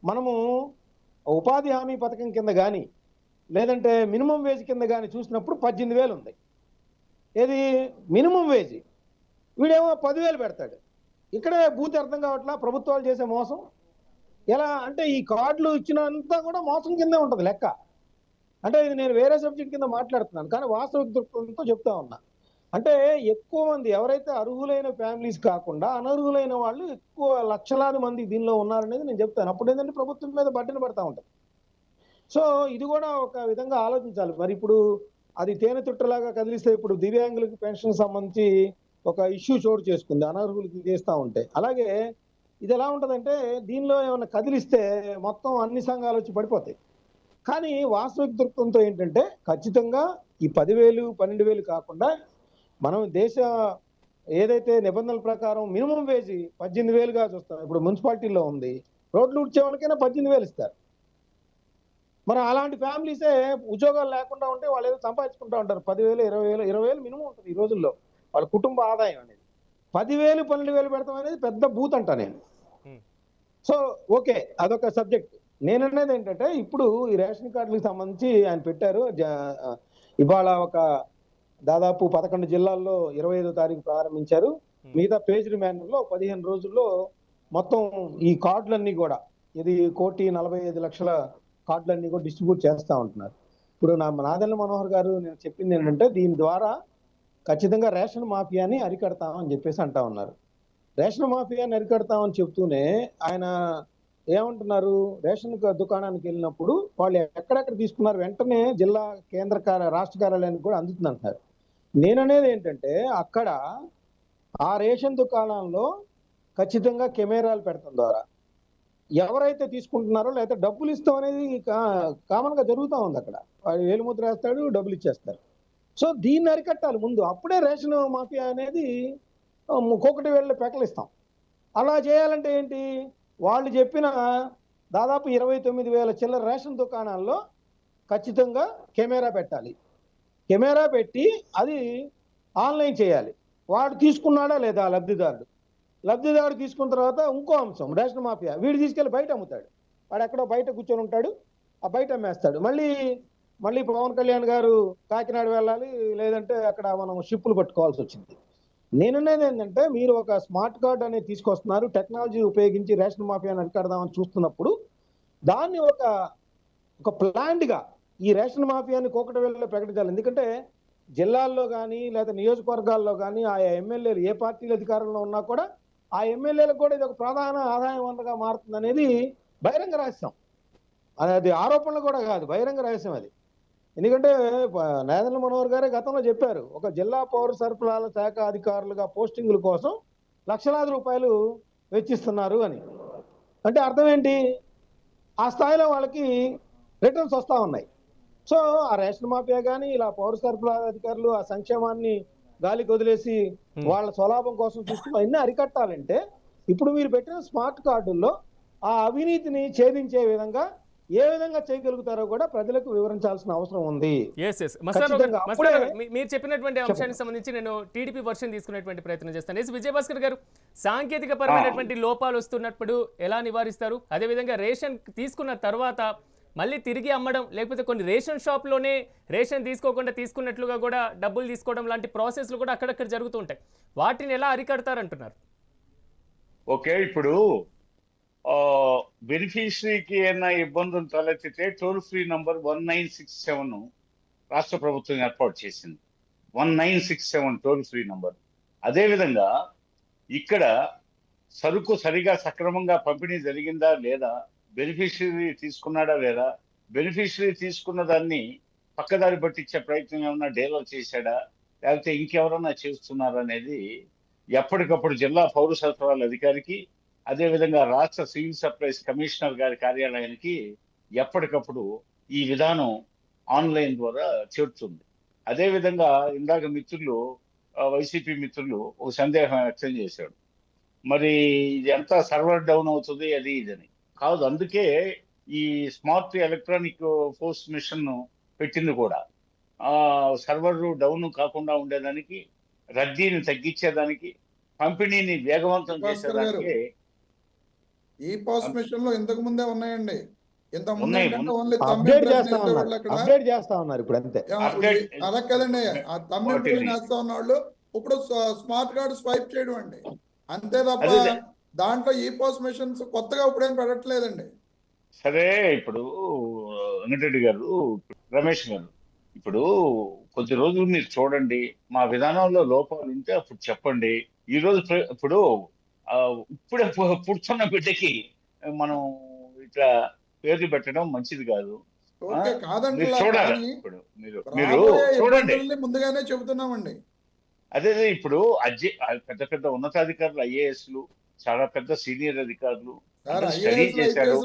మనము ఉపాధి హామీ పథకం కింద కానీ, లేదంటే మినిమం వేజ్ కింద కానీ చూసినప్పుడు 18,000 ఉంది. ఏది మినిమం వేజ్, వీడేమో 10,000 పెడతాడు. ఇక్కడే బూత్ అర్థం కావట్లా ప్రభుత్వాలు చేసే మోసం. ఎలా అంటే ఈ కార్డులు ఇచ్చినంతా కూడా మోసం కిందే ఉంటుంది లెక్క. అంటే ఇది నేను వేరే సబ్జెక్ట్ కింద మాట్లాడుతున్నాను, కానీ వాస్తవిక దృక్పథంతో చెప్తా ఉన్నా. అంటే ఎక్కువ మంది ఎవరైతే అర్హులైన ఫ్యామిలీస్ కాకుండా అనర్హులైన వాళ్ళు ఎక్కువ లక్షలాది మంది దీనిలో ఉన్నారనేది నేను చెప్తాను. అప్పుడు ఏంటంటే ప్రభుత్వం మీద బడ్డన పడతా ఉంటుంది. సో ఇది కూడా ఒక విధంగా ఆలోచించాలి. మరి ఇప్పుడు అది తేనె తుట్టలాగా కదిలిస్తే ఇప్పుడు దివ్యాంగులకి పెన్షన్ సంబంధించి ఒక ఇష్యూ చోటు చేసుకుంది, అనర్హులకి చేస్తూ ఉంటే. అలాగే ఇది ఎలా ఉంటుందంటే, దీనిలో ఏమైనా కదిలిస్తే మొత్తం అన్ని సంఘాలు వచ్చి పడిపోతాయి. కానీ వాస్తవిక దృక్పథంతో ఏంటంటే, ఖచ్చితంగా ఈ 10,000, 12,000 కాకుండా మనం దేశ ఏదైతే నిబంధనల ప్రకారం మినిమం వేజ్ 18,000గా చూస్తాం. ఇప్పుడు మున్సిపాలిటీలో ఉంది, రోడ్లు ఉడ్చే వాళ్ళకైనా 18,000 ఇస్తారు. మరి అలాంటి ఫ్యామిలీసే ఉద్యోగాలు లేకుండా ఉంటే వాళ్ళు ఏదో సంపాదించుకుంటూ ఉంటారు. 10,000, 20,000, 20,000 మినిమం ఉంటుంది ఈ రోజుల్లో వాళ్ళ కుటుంబ ఆదాయం అనేది. 10,000, 12,000 పెడతాం అనేది పెద్ద బూత్ అంట నేను. సో ఓకే, అదొక సబ్జెక్ట్. నేననేది ఏంటంటే, ఇప్పుడు ఈ రేషన్ కార్డులకు సంబంధించి ఆయన పెట్టారు. ఇవాళ ఒక దాదాపు 11 జిల్లాల్లో 25వ తారీఖు ప్రారంభించారు. మిగతా పేజ్డ్ మేనర్లో 15 రోజుల్లో మొత్తం ఈ కార్డులన్నీ కూడా ఇది 1,45,00,000 కార్డులన్నీ కూడా డిస్ట్రిబ్యూట్ చేస్తూ ఉంటున్నారు. ఇప్పుడు నాదెళ్ల మనోహర్ గారు నేను చెప్పింది ఏంటంటే దీని ద్వారా ఖచ్చితంగా రేషన్ మాఫియాని అరికడతామని చెప్పేసి అంటా ఉన్నారు. రేషన్ మాఫియాని అరికడతామని చెప్తూనే ఆయన ఏమంటున్నారు, రేషన్ దుకాణానికి వెళ్ళినప్పుడు వాళ్ళు ఎక్కడెక్కడ తీసుకున్నారు వెంటనే జిల్లా రాష్ట్ర కార్యాలయానికి కూడా అందుతుంది అంటున్నారు. నేననేది ఏంటంటే అక్కడ ఆ రేషన్ దుకాణంలో ఖచ్చితంగా కెమెరాలు పెడతాం ద్వారా ఎవరైతే తీసుకుంటున్నారో లేకపోతే డబ్బులు ఇస్తాం అనేది కామన్ గా జరుగుతూ ఉంది. అక్కడ వాడు వేలిముద్ర వేస్తాడు, డబ్బులు ఇచ్చేస్తారు. సో దీన్ని అరికట్టాలి ముందు, అప్పుడే రేషన్ మాఫియా అనేది ఒక్కొక్కటి వెళ్ళి పెకలిస్తాం. అలా చేయాలంటే ఏంటి, వాళ్ళు చెప్పిన దాదాపు 29,000 చిల్లర రేషన్ దుకాణాల్లో ఖచ్చితంగా కెమెరా పెట్టాలి. కెమెరా పెట్టి అది ఆన్లైన్ చేయాలి. వాడు తీసుకున్నాడా లేదా లబ్ధిదారుడు తీసుకున్న తర్వాత ఇంకో అంశం, రేషన్ మాఫియా వీడు తీసుకెళ్లి బయట అమ్ముతాడు. వాడు ఎక్కడో బయట కూర్చొని ఉంటాడు, ఆ బయట అమ్మేస్తాడు. మళ్ళీ పవన్ కళ్యాణ్ గారు కాకినాడ వెళ్ళాలి, లేదంటే అక్కడ మనం షిప్పులు పట్టుకోవాల్సి వచ్చింది. నేననేది ఏంటంటే మీరు ఒక స్మార్ట్ కార్డ్ అనేది తీసుకొస్తున్నారు, టెక్నాలజీ ఉపయోగించి రేషన్ మాఫియాని అరికడదామని చూస్తున్నప్పుడు దాన్ని ఒక ప్లాన్డ్ గా ఈ రేషన్ మాఫియాని కోకటవేళలో ప్రకటించాలి. ఎందుకంటే జిల్లాల్లో కానీ లేదా నియోజకవర్గాల్లో కానీ ఆయా ఎమ్మెల్యేలు ఏ పార్టీల అధికారంలో ఉన్నా కూడా ఆ ఎమ్మెల్యేలకు కూడా ఇది ఒక ప్రధాన ఆదాయ వనరుగా మారుతుంది అనేది బహిరంగ రహస్యం. అది ఆరోపణలు కూడా కాదు, బహిరంగ రహస్యం అది. ఎందుకంటే నాదెళ్ల మనోహర్ గారే గతంలో చెప్పారు, ఒక జిల్లా పౌర సరఫరాల శాఖ అధికారులుగా పోస్టింగుల కోసం లక్షలాది రూపాయలు వెచ్చిస్తున్నారు అని. అంటే అర్థం ఏంటి, ఆ స్థాయిలో వాళ్ళకి రిటర్న్స్ వస్తూ ఉన్నాయి. సో ఆ రేషన్ మాఫియా కానీ ఇలా పౌర సరఫరా అధికారులు ఆ సంక్షేమాన్ని గాలికి వదిలేసి వాళ్ళ స్వలాభం కోసం చూస్తున్న అన్ని అరికట్టాలంటే ఇప్పుడు మీరు పెట్టిన స్మార్ట్ కార్డుల్లో ఆ అవినీతిని ఛేదించే విధంగా ఏ విధంగా చేయగలుగుతారో కూడా ప్రజలకు వివరించాల్సిన అవసరం ఉంది. మీరు చెప్పినటువంటి అంశానికి సంబంధించి నేను టీడీపీ వర్షన్ తీసుకునేటువంటి ప్రయత్నం చేస్తాను. విజయభాస్కర్ గారు, సాంకేతిక పరమైనటువంటి లోపాలు వస్తున్నప్పుడు ఎలా నివారిస్తారు? అదేవిధంగా రేషన్ తీసుకున్న తర్వాత మళ్ళీ తిరిగి అమ్మడం, లేకపోతే కొన్ని రేషన్ షాప్లోనే రేషన్ తీసుకోకుండా తీసుకున్నట్లుగా కూడా డబ్బులు తీసుకోవడం లాంటి ప్రాసెస్లు కూడా అక్కడక్కడ జరుగుతూ ఉంటాయి. వాటిని ఎలా అరికడతారంటున్నారు? ఓకే, ఇప్పుడు బెనిఫిషరీకి ఏమైనా ఇబ్బందులు తలెత్తితే టోల్ ఫ్రీ నంబర్ 1967 రాష్ట్ర ప్రభుత్వం ఏర్పాటు చేసింది. 1967 టోల్ ఫ్రీ నంబర్. అదేవిధంగా ఇక్కడ సరుకు సరిగా సక్రమంగా పంపిణీ జరిగిందా లేదా, బెనిఫిషరీ తీసుకున్నాడా లేదా, బెనిఫిషరీ తీసుకున్న దాన్ని పక్కదారి పట్టించే ప్రయత్నం ఏమన్నా డీలర్ చేశాడా, లేకపోతే ఇంకెవరన్నా చేస్తున్నారా అనేది ఎప్పటికప్పుడు జిల్లా పౌర సరఫరాల అధికారికి, అదేవిధంగా రాష్ట్ర సివిల్ సప్లైస్ కమిషనర్ గారి కార్యాలయానికి ఎప్పటికప్పుడు ఈ విధానం ఆన్లైన్ ద్వారా చేరుతుంది. అదేవిధంగా ఇందాక మిత్రులు, వైసీపీ మిత్రులు ఒక సందేహం వ్యక్తం చేశాడు, మరి ఇది ఎంత సర్వర్ డౌన్ అవుతుంది అది ఇదని. కాదు, అందుకే ఈ స్మార్ట్ ఎలక్ట్రానిక్ పోస్ట్ మిషన్ పెట్టింది కూడా. సర్వర్ డౌన్ కాకుండా ఉండేదానికి, రద్దీని తగ్గించేదానికి, పంపిణీని వేగవంతం చేసేదానికి. ఈ పోస్ట్ మిషన్ లో ఇంతకు ముందే ఉన్నాయండి. అప్డేట్ చేస్తా ఉన్నారు ఇప్పుడు అంతే. అలా కదండి, ఆ తమ్ ఇంప్రెషన్ వేస్తా ఉన్నాళ్ళు. ఇప్పుడు స్మార్ట్ కార్డు స్వైప్ చేయడం అండి, అంతే తప్ప దాంట్లో ఈ పోస్ట్ మిషన్స్ కొత్తగా ఇప్పుడేం పెట్టట్లేదండి. సరే, ఇప్పుడు వెంకటరెడ్డి గారు, రమేష్ గారు, ఇప్పుడు కొద్ది రోజులు మీరు చూడండి, మా విధానంలో లోపాలు ఉంటే అప్పుడు చెప్పండి. ఈ రోజు ఇప్పుడు ఇప్పుడే పుడుతున్న బిడ్డకి మనం ఇట్లా పేర్లు పెట్టడం మంచిది కాదు. చూడాలి, ఇప్పుడు మీరు చూడండి, ముందుగానే చెబుతున్నామండి. అదే ఇప్పుడు పెద్ద పెద్ద ఉన్నతాధికారులు, ఐఏఎస్లు, చాలా పెద్ద సీనియర్ అధికారులు స్టడీ చేశారు.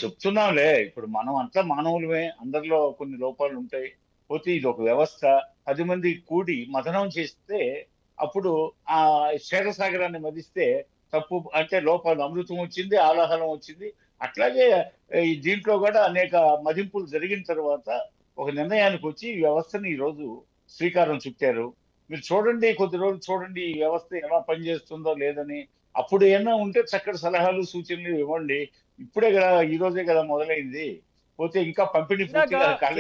చెప్తున్నాంలే, ఇప్పుడు మనం అంతా మానవులమే, అందరిలో కొన్ని లోపాలు ఉంటాయి. పోతే ఇది ఒక వ్యవస్థ, 10 మంది కూడి మథనం చేస్తే అప్పుడు ఆ క్షీరసాగరాన్ని మదిస్తే తప్పు అంటే లోపాలు, అమృతం వచ్చింది, ఆలాహలం వచ్చింది. అట్లాగే దీంట్లో కూడా అనేక మదింపులు జరిగిన తర్వాత ఒక నిర్ణయానికి వచ్చి ఈ వ్యవస్థని ఈరోజు శ్రీకారం చుట్టారు. మీరు చూడండి, కొద్ది రోజులు చూడండి ఈ వ్యవస్థ ఎలా పనిచేస్తుందో లేదని. అప్పుడు ఏమన్నా ఉంటే చక్కటి సలహాలు సూచనలు ఇవ్వండి. ఇప్పుడే కదా, ఈ రోజే కదా మొదలైంది. పోతే ఇంకా పంపిణీ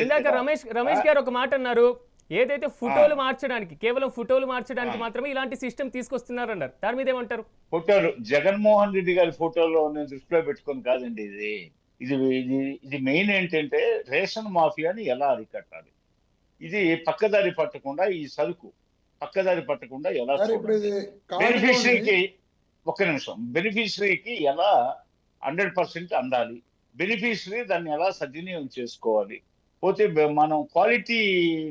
ఇందాక రమేష్ గారు ఒక మాట అన్నారు, ఏదైతే ఫోటోలు మార్చడానికి, కేవలం ఫోటోలు మార్చడానికి మాత్రమే ఇలాంటి సిస్టమ్ తీసుకొస్తున్నారన్నారు. దాని మీద ఏమంటారు? ఫోటోలు జగన్మోహన్ రెడ్డి గారి ఫోటోలో నేను దృష్టిలో పెట్టుకొని కాదండి ఇది. ఇది ఇది ఇది మెయిన్ ఏంటంటే రేషన్ మాఫియాని ఎలా అరికట్టాలి, ఇది పక్కదారి పట్టకుండా, ఈ సరుకు పక్కదారి పట్టకుండా ఎలా బెనిఫిషరీకి, ఒక్క నిమిషం, బెనిఫిషరీకి ఎలా 100% అందాలి, బెనిఫిషరీ దాన్ని ఎలా సద్వినియోగం చేసుకోవాలి. పోతే మనం క్వాలిటీ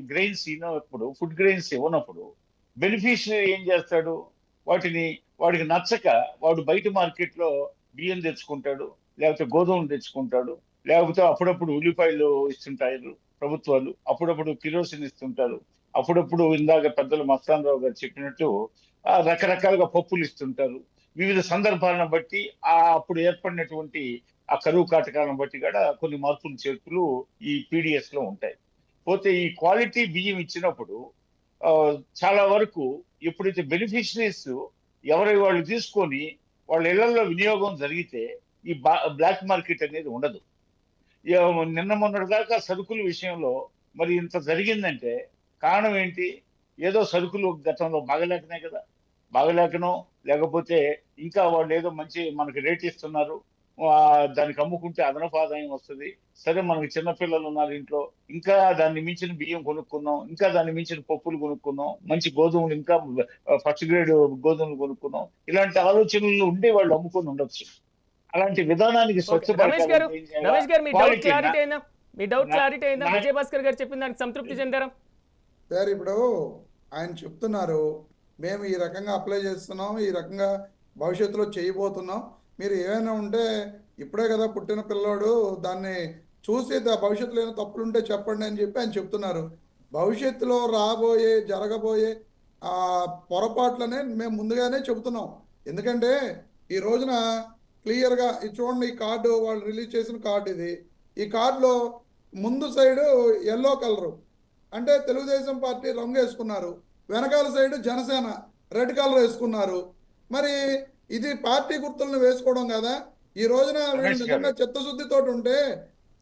గ్రెయిన్స్ ఇవ్వనప్పుడు, ఫుడ్ గ్రెయిన్స్ ఇవ్వనప్పుడు బెనిఫిషరీ ఏం చేస్తాడు, వాడికి నచ్చక వాడు బయట మార్కెట్లో బియ్యం తెచ్చుకుంటాడు, లేకపోతే గోధుమలు తెచ్చుకుంటాడు, లేకపోతే అప్పుడప్పుడు ఉల్లిపాయలు ఇస్తుంటారు ప్రభుత్వాలు, అప్పుడప్పుడు కిరోసిన్ ఇస్తుంటారు, అప్పుడప్పుడు ఇందాక పెద్దలు మస్తానరావు గారు చెప్పినట్టు రకరకాలుగా పప్పులు ఇస్తుంటారు. వివిధ సందర్భాలను బట్టి అప్పుడు ఏర్పడినటువంటి ఆ కరువు కాటకాలను బట్టి కూడా కొన్ని మార్పులు చేర్పులు ఈ పీడిఎస్ లో ఉంటాయి. పోతే ఈ క్వాలిటీ బియ్యం ఇచ్చినప్పుడు చాలా వరకు ఎప్పుడైతే బెనిఫిషరీస్ ఎవరి వాళ్ళు తీసుకొని వాళ్ళ ఇళ్లలో వినియోగం జరిగితే ఈ బ్లాక్ మార్కెట్ అనేది ఉండదు. నిన్న మొన్నటి దాకా సరుకుల విషయంలో మరి ఇంత జరిగిందంటే కారణం ఏంటి? ఏదో సరుకులు గతంలో బాగలేకనే కదా, బాగలేకనో లేకపోతే ఇంకా వాళ్ళు ఏదో మంచి మనకి రేట్ ఇస్తున్నారు, దానికి అమ్ముకుంటే అదనపు ఆదాయం వస్తుంది, సరే మనకి చిన్నపిల్లలు ఉన్నారు ఇంట్లో, ఇంకా దాన్ని మించిన బియ్యం కొనుక్కున్నాం, ఇంకా దాన్ని మించిన పప్పులు కొనుక్కున్నాం, మంచి గోధుమలు, ఇంకా ఫస్ట్ గ్రేడ్ గోధుమలు కొనుక్కున్నాం, ఇలాంటి ఆలోచనలు ఉండి వాళ్ళు అమ్ముకొని ఉండొచ్చు. అలాంటి విధానానికి రమేష్ గారు మీ డౌట్ క్లారిటీ అయిందా? విజయభాస్కర్ గారు చెప్పిన దానికి సంతృప్తి చెందారా? సార్ ఇప్పుడు ఆయన చెప్తున్నారు మేము ఈ రకంగా అప్లై చేస్తున్నాం, ఈ రకంగా భవిష్యత్తులో చేయబోతున్నాం, మీరు ఏమైనా ఉంటే ఇప్పుడే కదా పుట్టిన పిల్లోడు, దాన్ని చూసి భవిష్యత్తులో ఏమైనా తప్పులుంటే చెప్పండి అని చెప్పి ఆయన చెప్తున్నారు. భవిష్యత్తులో జరగబోయే పొరపాట్లనే మేము ముందుగానే చెబుతున్నాం. ఎందుకంటే ఈ రోజున క్లియర్గా ఇది చూడండి, ఈ కార్డు వాళ్ళు రిలీజ్ చేసిన కార్డు ఇది. ఈ కార్డులో ముందు సైడు ఎల్లో కలరు అంటే తెలుగుదేశం పార్టీ రంగు వేసుకున్నారు, వెనకాల సైడు జనసేన రెడ్ కలర్ వేసుకున్నారు. మరి ఇది పార్టీ గుర్తులను వేసుకోవడం కదా. ఈ రోజున వీళ్ళు నిజంగా చిత్తశుద్ధితో ఉంటే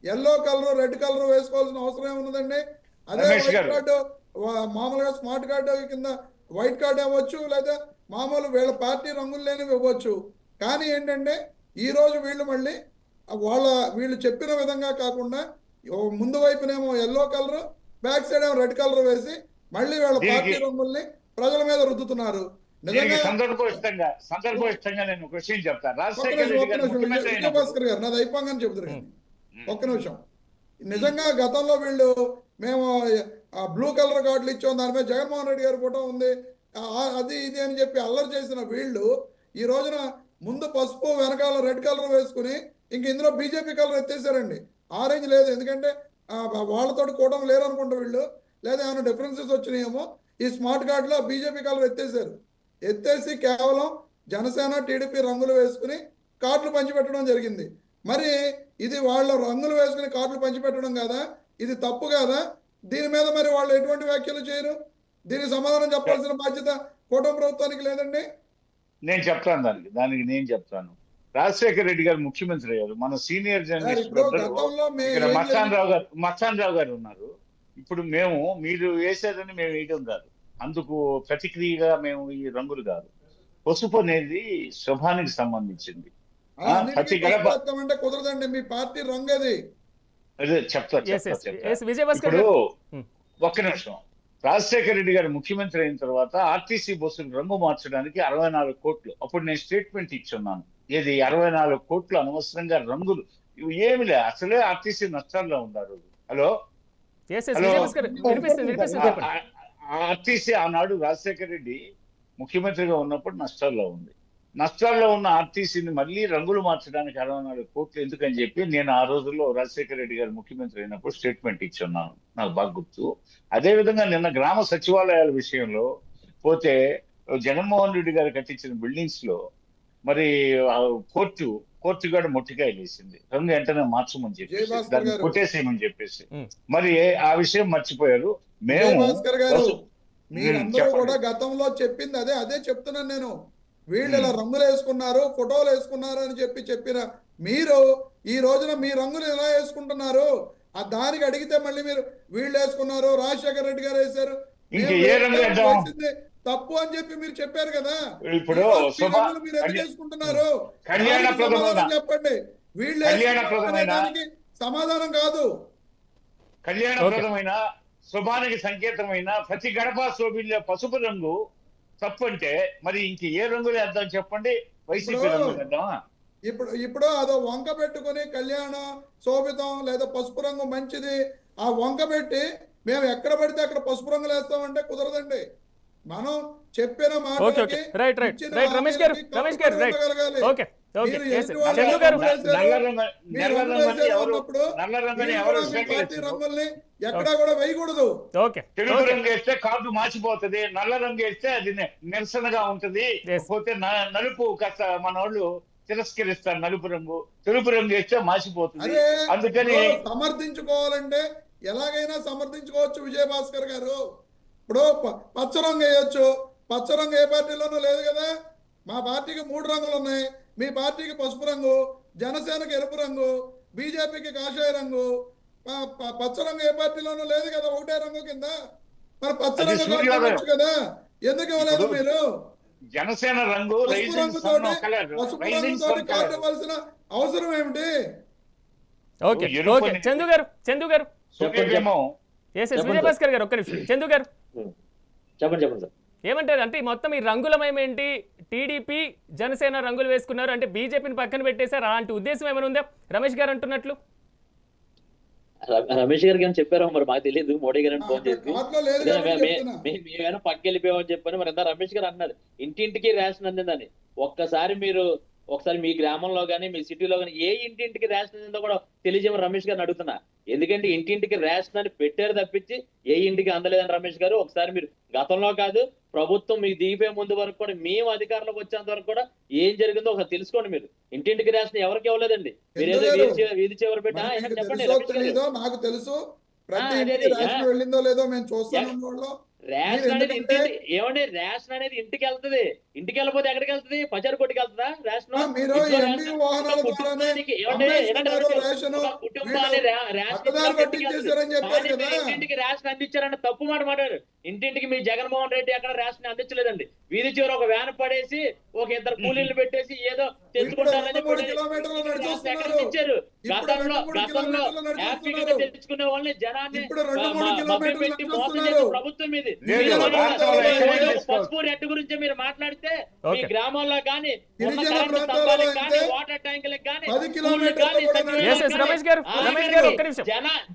ఎల్లో కలర్ రెడ్ కలర్ వేసుకోవాల్సిన అవసరం ఏమున్నదండి? అదే వైట్ కార్డు, మామూలుగా స్మార్ట్ కార్డు కింద వైట్ కార్డు ఇవ్వచ్చు, లేదా మామూలు వీళ్ళ పార్టీ రంగులు లేనివి ఇవ్వచ్చు. కానీ ఏంటంటే ఈ రోజు వీళ్ళు మళ్ళీ వీళ్ళు చెప్పిన విధంగా కాకుండా ముందు వైపునేమో ఎల్లో కలర్, బ్యాక్ సైడ్ ఏమో రెడ్ కలర్ వేసి మళ్ళీ వీళ్ళ పార్టీ రంగుల్ని ప్రజల మీద రుద్దుతున్నారు. సందర్భోచితంగా నేను క్వశ్చన్ చెప్తాను. విజయభాస్కర్ గారు నాది అయిపోగానే చెబుతారు కానీ ఒక్క నిమిషం. నిజంగా గతంలో వీళ్ళు మేము బ్లూ కలర్ కార్డులు ఇచ్చాం, దాని మీద జగన్మోహన్ రెడ్డి గారి ఫోటో ఉంది, అది ఇది అని చెప్పి అల్లరి చేసిన వీళ్ళు ఈ రోజున ముందు పసుపు వెనకాల రెడ్ కలర్ వేసుకుని ఇంక ఇందులో బీజేపీ కలర్ ఎత్తేసారండి. ఆరెంజ్ లేదు, ఎందుకంటే వాళ్ళతో కూటమి లేరు అనుకుంటా వీళ్ళు, లేదా ఏమైనా డిఫరెన్సెస్ వచ్చినాయేమో. ఈ స్మార్ట్ కార్డులో బీజేపీ కలర్ ఎత్తేసి కేవలం జనసేన టీడీపీ రంగులు వేసుకుని కార్డులు పంచిపెట్టడం జరిగింది. మరి ఇది వాళ్ళ రంగులు వేసుకుని కార్డులు పంచిపెట్టడం కాదా? ఇది తప్పు కాదా? దీని మీద మరి వాళ్ళు ఎటువంటి వ్యాఖ్యలు చేయరు? దీనికి సమాధానం చెప్పాల్సిన బాధ్యత కూటమి ప్రభుత్వానికి లేదండి? నేను చెప్తాను దానికి నేను చెప్తాను. రాజశేఖర రెడ్డి గారు ముఖ్యమంత్రి అయ్యారు, మన సీనియర్ జర్నలిస్ట్ మస్తానరావు గారు ఉన్నారు. ఇప్పుడు మీరు వేసేదని మేము వేయడం కాదు, అందుకు ప్రతిక్రియగా మేము ఈ రంగులు కాదు. పసుపు అనేది శుభానికి సంబంధించింది. కుదరదండి, మీ పార్టీ రంగు అది. అదే చెప్తా. ఇప్పుడు ఒక్క నిమిషం. రాజశేఖర రెడ్డి గారు ముఖ్యమంత్రి అయిన తర్వాత ఆర్టీసీ బస్సులు రంగు మార్చడానికి 64 కోట్లు, అప్పుడు నేను స్టేట్మెంట్ ఇచ్చున్నాను. ఏది 64 కోట్లు అనవసరంగా రంగులు ఏమిలే, అసలే ఆర్టీసీ నష్టాల్లో ఉన్నారు. హలో ఆర్టీసీ ఆనాడు రాజశేఖర రెడ్డి ముఖ్యమంత్రిగా ఉన్నప్పుడు నష్టాల్లో ఉంది. నష్టాల్లో ఉన్న ఆర్టీసీని మళ్ళీ రంగులు మార్చడానికి 64 కోట్లు ఎందుకని చెప్పి నేను ఆ రోజుల్లో రాజశేఖర రెడ్డి గారు ముఖ్యమంత్రి అయినప్పుడు స్టేట్మెంట్ ఇచ్చున్నాను, నాకు బాగా గుర్తు. అదేవిధంగా నిన్న గ్రామ సచివాలయాల విషయంలో పోతే జగన్మోహన్ రెడ్డి గారు కట్టించిన బిల్డింగ్స్ లో మరి కోర్టు కూడా మొట్టికాయలు వేసింది, రంగు వెంటనే మార్చమని చెప్పేసి, దాన్ని కొట్టేసేయమని చెప్పేసి. మరి ఆ విషయం మర్చిపోయారు. మీరందరూ కూడా గతంలో చెప్పింది అదే చెప్తున్నాను నేను. వీళ్ళు ఇలా రంగులు వేసుకున్నారు, ఫోటోలు వేసుకున్నారు అని చెప్పిన మీరు ఈ రోజున మీ రంగులు ఎలా వేసుకుంటున్నారు? ఆ దానికి అడిగితే మళ్ళీ మీరు వీళ్ళు వేసుకున్నారు, రాజశేఖర రెడ్డి గారు వేశారు, ఇంక మేము ఏ రంగు వేద్దాం? వేసింది తప్పు అని చెప్పి మీరు చెప్పారు కదా. ఇప్పుడు ఈ రంగులు మీరు ఎందుకు వేసుకుంటున్నారు? దానికి సమాధానం చెప్పండి. వీళ్ళు వేసుకున్నారు దానికి సమాధానం కాదు. కళ్యాణప్రదమైన శుభానికి సంకేతమైన ప్రతి గడప శోభిల్లే పసుపు రంగు తప్పు అంటే మరి ఇంక ఏ రంగులు వేద్దాం చెప్పండి? వైసీపీ రంగు వేద్దామా? ఇప్పుడు అదో వంక పెట్టుకుని కళ్యాణం శోభితం లేదా పసుపు రంగు మంచిది ఆ వంక పెట్టి మేము ఎక్కడ పడితే అక్కడ పసుపు రంగులు వేస్తామంటే కుదరదండి. మనం చెప్పిన మాటలకి రమేష్ గారు ఓకే ఓకే చంద్రు గారు పార్టీ రంగుల్ని ఎక్కడా కూడా వేయకూడదు. తెలుగు రంగు వేస్తే కార్డు మార్చిపోతుంది, నల్ల రంగు వేస్తే అది నిరసనగా ఉంటది. పోతే నలుపు కాస్త మన వాళ్ళు తిరస్కరిస్తారు, నలుపు రంగు. తెలుపు రంగు వేస్తే మార్చిపోతుంది. అందుకని సమర్థించుకోవాలంటే ఎలాగైనా సమర్థించుకోవచ్చు విజయభాస్కర్ గారు. ఇప్పుడు పచ్చ రంగు వేయొచ్చు, పచ్చ రంగు ఏ పార్టీలోనూ లేదు కదా. మా పార్టీకి 3 రంగులు ఉన్నాయి, మీ పార్టీకి పసుపు రంగు, జనసేనకి ఎరుపు రంగు, బీజేపీకి కాషాయ రంగు. పచ్చ రంగు ఏ పార్టీలోనూ లేదు కదా, ఒకటే రంగు కింద. మరి పచ్చ రంగు కదా, ఎందుకు ఇవ్వలేదు మీరు? జనసేన రంగు పసుపు రంగుతోటి కార్డు ఇవ్వాల్సిన అవసరం ఏమిటి? ఓకే ఓకే చందు గారు విజయభాస్కర్ గారు ఒక్క నిమిషం. చందు గారు చెప్పండి సార్, ఏమంటారు? అంటే మొత్తం ఈ రంగులమయం ఏంటి? టీడీపీ జనసేన రంగులు వేసుకున్నారు అంటే బీజేపీని పక్కన పెట్టేశారు, అలాంటి ఉద్దేశం ఏమైనా ఉందా రమేష్ గారు అంటున్నట్లు? రమేష్ గారికి ఏమైనా చెప్పారో మరి మాకు తెలియదు. మోడీ గారిని ఫోన్ చేసి మేమేమైనా పక్క వెళ్ళిపోయామని చెప్పని మరి ఎంత రమేష్ గారు అన్నారు ఇంటింటికి రేషన్ అందిందని. ఒక్కసారి మీ గ్రామంలో కానీ మీ సిటీలో కానీ ఏ ఇంటింటికి రేషన్ అందిందో కూడా తెలియజేయమని రమేష్ గారిని అడుగుతున్నా. ఎందుకంటే ఇంటింటికి రేషన్ అని పెట్టారు తప్పించి ఏ ఇంటికి అందలేదని రమేష్ గారు ఒకసారి మీరు గతంలో కాదు ప్రభుత్వం మీకు దిగిపోయే ముందు వరకు కూడా మేము అధికారంలోకి వచ్చేంత వరకు కూడా ఏం జరిగిందో ఒకసారి తెలుసుకోండి. మీరు ఇంటింటికి రేషన్ ఎవరికి ఇవ్వలేదండి, మీరు ఏదో వీధి చివరి పెట్టా చెప్పండి. నాకు తెలుసు వెళ్ళిందో లేదో మేము చూస్తాం. రేషన్ అనేది ఏమండి రేషన్ అనేది ఇంటికి వెళ్తుంది, ఇంటికి వెళ్ళిపోతే ఎక్కడికి వెళ్తుంది? పచారు కొట్టుకి వెళ్తుందా రేషన్? ఇంటింటికి రేషన్ అందించారని తప్పు మాట మాట్లాడారు. ఇంటింటికి మీ జగన్మోహన్ రెడ్డి ఎక్కడ రేషన్ అందించలేదండి. వీధి చివరి ఒక వ్యాన్ పడేసి ఒక 2 కూలీలు పెట్టేసి ఏదో తెచ్చుకుంటారని ఇచ్చారు. గతంలో హ్యాపీగా తెచ్చుకునే వాళ్ళని జనాన్ని పెట్టి మోసం చేసే ప్రభుత్వం ఇది. పసుపు రెడ్డి గురించి మీరు మాట్లాడితే మీ గ్రామాల్లో కానీ వాటర్ ట్యాంకులకు కానీ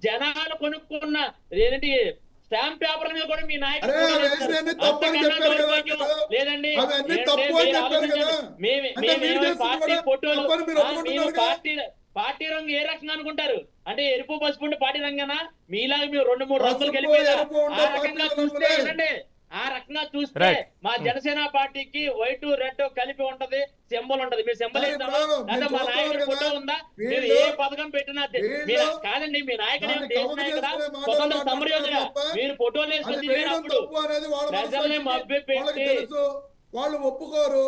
జనాలు కొనుక్కున్న ఏంటి స్టాంప్ పేపర్ మీద కూడా మీ నాయకులు లేదండి. పార్టీ రంగు ఏ రకంగా అనుకుంటారు? అంటే ఎరుపు పసుపు ఉంటే పార్టీ రంగనా? మీలాగా మేము 2-3 రంగులు కలిపేదా? ఆ రకంగా చూస్తే మా జనసేన పార్టీకి వైట్ రెడ్ కలిపి ఉంటది, సింబల్ ఉంటది. మీరు సింబల్ వేస్తామా? అంటే మా నాయకుడి ఫోటో ఉందా? మీరు ఏ పథకం పెట్టినా కాదండి. మీ నాయకుడు స్వతంత్ర సమరయోధుడా? మీరు ఫోటోలు వేసుకొని ప్రజల్ని మభ్య పెట్టి వాళ్ళు ఒప్పుకోరు,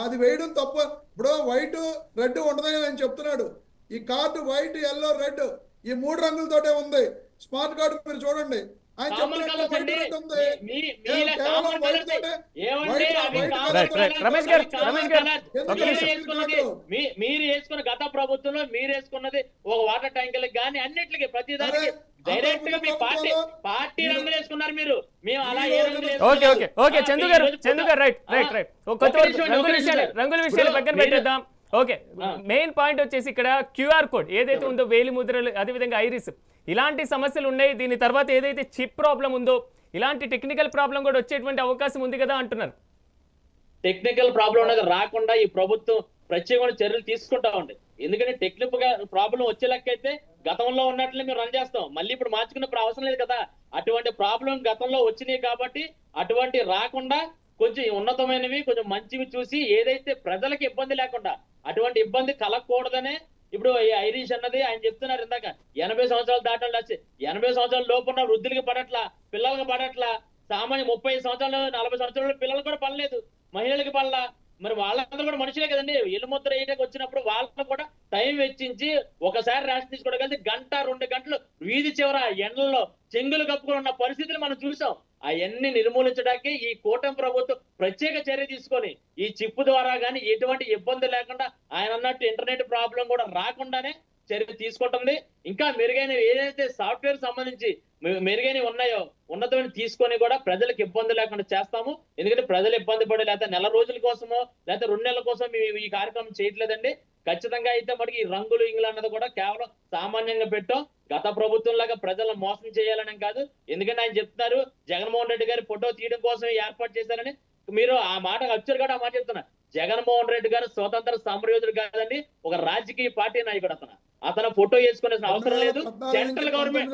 అది వేయడం తప్పు. ఇప్పుడు వైట్ రెడ్ ఉండదని ఆయన చెప్తున్నాడు. ఈ కార్డు వైట్ ఎల్లో రెడ్ ఈ 3 రంగులతోటే ఉంది. స్మార్ట్ కార్డు మీరు చూడండి, ఆయన మీరు వేసుకున్న గత ప్రభుత్వంలో మీరు వేసుకున్నది ఒక వాటర్ ట్యాంకులకు కానీ అన్నిటికీ ప్రతిదానికి డైరెక్ట్ గా మీ పార్టీ రంగులు వేసుకున్నారు మీరు. మేము అలా ఏ రంగుల విషయాలు పక్కన పెట్టేద్దాం. ఓకే, మెయిన్ పాయింట్ వచ్చేసి ఇక్కడ క్యూఆర్ కోడ్ ఏదైతే ఉందో, వేలి ముద్రలు, అదేవిధంగా ఐరిస్, ఇలాంటి సమస్యలు ఉన్నాయి. దీని తర్వాత ఏదైతే చిప్ ప్రాబ్లం ఉందో ఇలాంటి టెక్నికల్ ప్రాబ్లం కూడా వచ్చేటువంటి అవకాశం ఉంది కదా అంటున్నారు. టెక్నికల్ ప్రాబ్లం అనేది రాకుండా ఈ ప్రభుత్వం ప్రత్యేకమైన చర్యలు తీసుకుంటా ఉంది. ఎందుకంటే టెక్నికల్ ప్రాబ్లం వచ్చే లెక్కైతే గతంలో ఉన్నట్లే మేము రన్ చేస్తాం. మళ్ళీ ఇప్పుడు మార్చుకున్నప్పుడు అవసరం లేదు కదా. అటువంటి ప్రాబ్లం గతంలో వచ్చినాయి కాబట్టి అటువంటి రాకుండా కొంచెం ఉన్నతమైనవి కొంచెం మంచివి చూసి ఏదైతే ప్రజలకు ఇబ్బంది లేకుండా అటువంటి ఇబ్బంది కలగకూడదనే ఇప్పుడు ఈ ఐరిష్ అన్నది ఆయన చెప్తున్నారు ఇందాక 80 సంవత్సరాలు దాటాలి. 80 సంవత్సరాల లోపున్న వృద్ధులకి పడట్లా, పిల్లలకి పడట్లా, సామాన్య 30 సంవత్సరాలు 40 సంవత్సరాల పిల్లలు కూడా పడలేదు, మహిళలకి పడలా. మరి వాళ్ళందరూ కూడా మనుషులే కదండి. ఇల్లు ముద్ర వేయడానికి వచ్చినప్పుడు వాళ్ళని కూడా టైం వెచ్చించి ఒకసారి రేషన్ తీసుకోవడం కలిసి 1-2 గంటలు వీధి చివర ఎండల్లో చెంగులు కప్పుకొని ఉన్న పరిస్థితులు మనం చూసాం. అవన్నీ నిర్మూలించడానికి ఈ కూటమి ప్రభుత్వం ప్రత్యేక చర్య తీసుకొని ఈ చిప్పు ద్వారా కానీ ఎటువంటి ఇబ్బంది లేకుండా ఆయన అన్నట్టు ఇంటర్నెట్ ప్రాబ్లం కూడా రాకుండానే చర్య తీసుకుంటుంది. ఇంకా మెరుగైన ఏదైతే సాఫ్ట్వేర్ సంబంధించి మెరుగైన ఉన్నాయో ఉన్నతమైన తీసుకొని కూడా ప్రజలకు ఇబ్బంది లేకుండా చేస్తాము. ఎందుకంటే ప్రజలు ఇబ్బంది పడి లేకపోతే నెల రోజుల కోసమో లేకపోతే 2 నెలల కోసం ఈ కార్యక్రమం చేయట్లేదండి. ఖచ్చితంగా అయితే మనకి ఈ రంగులు ఇంగులు అన్నది కూడా కేవలం సామాన్యంగా పెట్టాం. గత ప్రభుత్వం లాగా ప్రజలను మోసం చేయాలని కాదు. ఎందుకంటే ఆయన చెప్తున్నారు జగన్మోహన్ రెడ్డి గారి ఫోటో తీయడం కోసం ఏర్పాటు చేశారని. మీరు ఆ మాట వచ్చారు కూడా ఆ మాట చెప్తున్నా. జగన్మోహన్ రెడ్డి గారు స్వతంత్ర సమరయోధుడు కాదండి, ఒక రాజకీయ పార్టీ నాయకుడు. అతను ఫోటో వేసుకునే అవసరం లేదు. సెంట్రల్ గవర్నమెంట్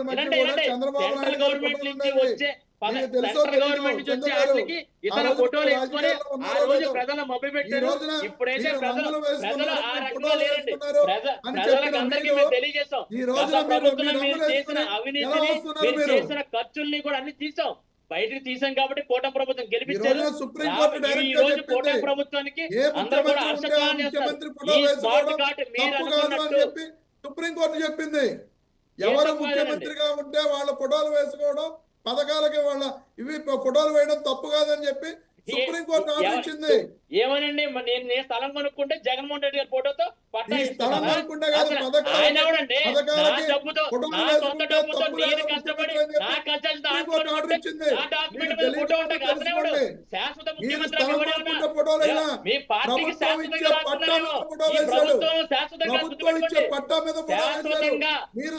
సెంట్రల్ గవర్నమెంట్ నుంచి వచ్చే సెంట్రల్ గవర్నమెంట్ నుంచి వచ్చే వాటికి ఇతర ఫోటోలు వేసుకొని ఆ రోజు ప్రజలు మభ్య పెట్టారు. ఇప్పుడైతే ప్రజలు ఆ రకంగా లేరండి. ప్రజలకు అందరికీ మేము తెలియజేస్తాం. గత ప్రభుత్వం మీరు చేసిన అవినీతిని మీరు చేసిన ఖర్చుల్ని కూడా అన్ని తీసాం, బయటకు తీసాం. కాబట్టి కూటమి ప్రభుత్వం గెలిపించారు. ఈ రోజు కూటమి ప్రభుత్వానికి అందరూ కూడా హర్షధ్వానం చేస్తారు. ఈ స్మార్ట్ కార్డు మీరు అనుకున్నట్టు సుప్రీంకోర్టు చెప్పింది ఎవరు ముఖ్యమంత్రిగా ఉంటే వాళ్ళ ఫోటోలు వేసుకోవడం, పథకాలకి వాళ్ళ ఇవి ఫోటోలు వేయడం తప్పు కాదని చెప్పి సుప్రీంకోర్టు ఆదేశించింది. ఏమనండి, నేను స్థలం కొనుక్కుంటే జగన్మోహన్ రెడ్డి గారి ఫోటోతో పట్టా స్థలం కొనుక్కుంటే కాదు, ఆయన ఎవడండి నా డబ్బుతో నా సొంత డబ్బుతో నేను కష్టపడి నా ఖర్చు ఫోటో ఉంటే అతనే ఎవడు శాశ్వత ముఖ్యమంత్రి? మీ పార్టీకి శాశ్వతంగా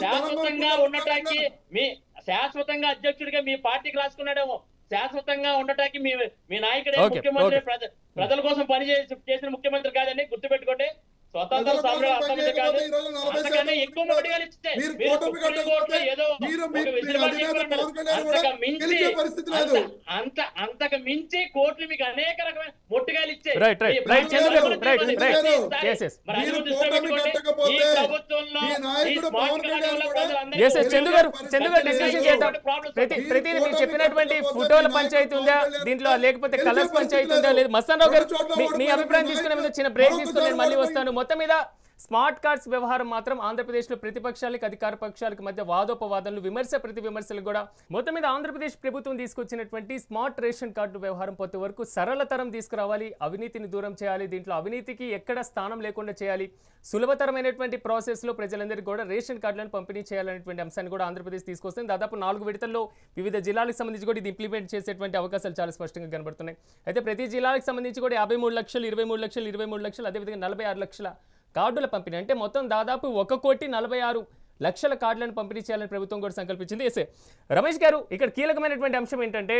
శాశ్వతంగా ఉండటానికి మీ శాశ్వతంగా అధ్యక్షుడిగా మీ పార్టీకి రాసుకున్నాడేమో. శాశ్వతంగా ఉండటానికి మీ నాయకుడే ముఖ్యమంత్రి. ప్రజల కోసం చేసిన ముఖ్యమంత్రి కాదండి, గుర్తుపెట్టుకోండి. స్వతంత్ర సమరం అర్థమైంది కాదు. అంతకన్నా ఎక్కువ మొట్టిగాలు ఇస్తే అంతకు మించి కోర్టులు మీకు అనేక రకమైన మొట్టిగాలు ఇచ్చే చెప్పినటువంటి ఫోటోల పంచాయతీ ఉందా దీంట్లో, లేకపోతే కలర్స్ పంచాయతీ ఉందా లేదు? మస్తాన్ రావు గారు మీ అభిప్రాయం తీసుకునే ముందు చిన్న బ్రేక్ తీసుకుని నేను మళ్ళీ వస్తాను. మొత్తం మీద స్మార్ట్ కార్డ్స్ వ్యవహారం మాత్రం ఆంధ్రప్రదేశ్లో ప్రతిపక్షాలకు అధికార పక్షాలకు మధ్య వాదోపవాదనలు, విమర్శ ప్రతి విమర్శలు కూడా. మొత్తం మీద ఆంధ్రప్రదేశ్ ప్రభుత్వం తీసుకొచ్చినటువంటి స్మార్ట్ రేషన్ కార్డు వ్యవహారం కొంత వరకు సరళతరం తీసుకురావాలి, అవినీతిని దూరం చేయాలి, దీంట్లో అవినీతికి ఎక్కడ స్థానం లేకుండా చేయాలి, సులభతరమైనటువంటి ప్రాసెస్లో ప్రజలందరికీ కూడా రేషన్ కార్డులను పంపిణీ చేయాలనేటువంటి అంశాన్ని కూడా ఆంధ్రప్రదేశ్ తీసుకొస్తుంది. దాదాపు 4 విడతల్లో వివిధ జిల్లాలకు సంబంధించి కూడా ఇది ఇంప్లిమెంట్ చేసేటువంటి అవకాశాలు చాలా స్పష్టంగా కనబడుతున్నాయి. అయితే ప్రతి జిల్లాలకు సంబంధించి కూడా 53 లక్షలు, 23 లక్షలు, 23 లక్షలు, అదేవిధంగా 46 లక్షల కార్డుల పంపిణీ, అంటే మొత్తం దాదాపు 1,46,00,000 కార్డులను పంపిణీ చేయాలని ప్రభుత్వం కూడా సంకల్పించింది. ఎస్ఏ రమేష్ గారు, ఇక్కడ కీలకమైనటువంటి అంశం ఏంటంటే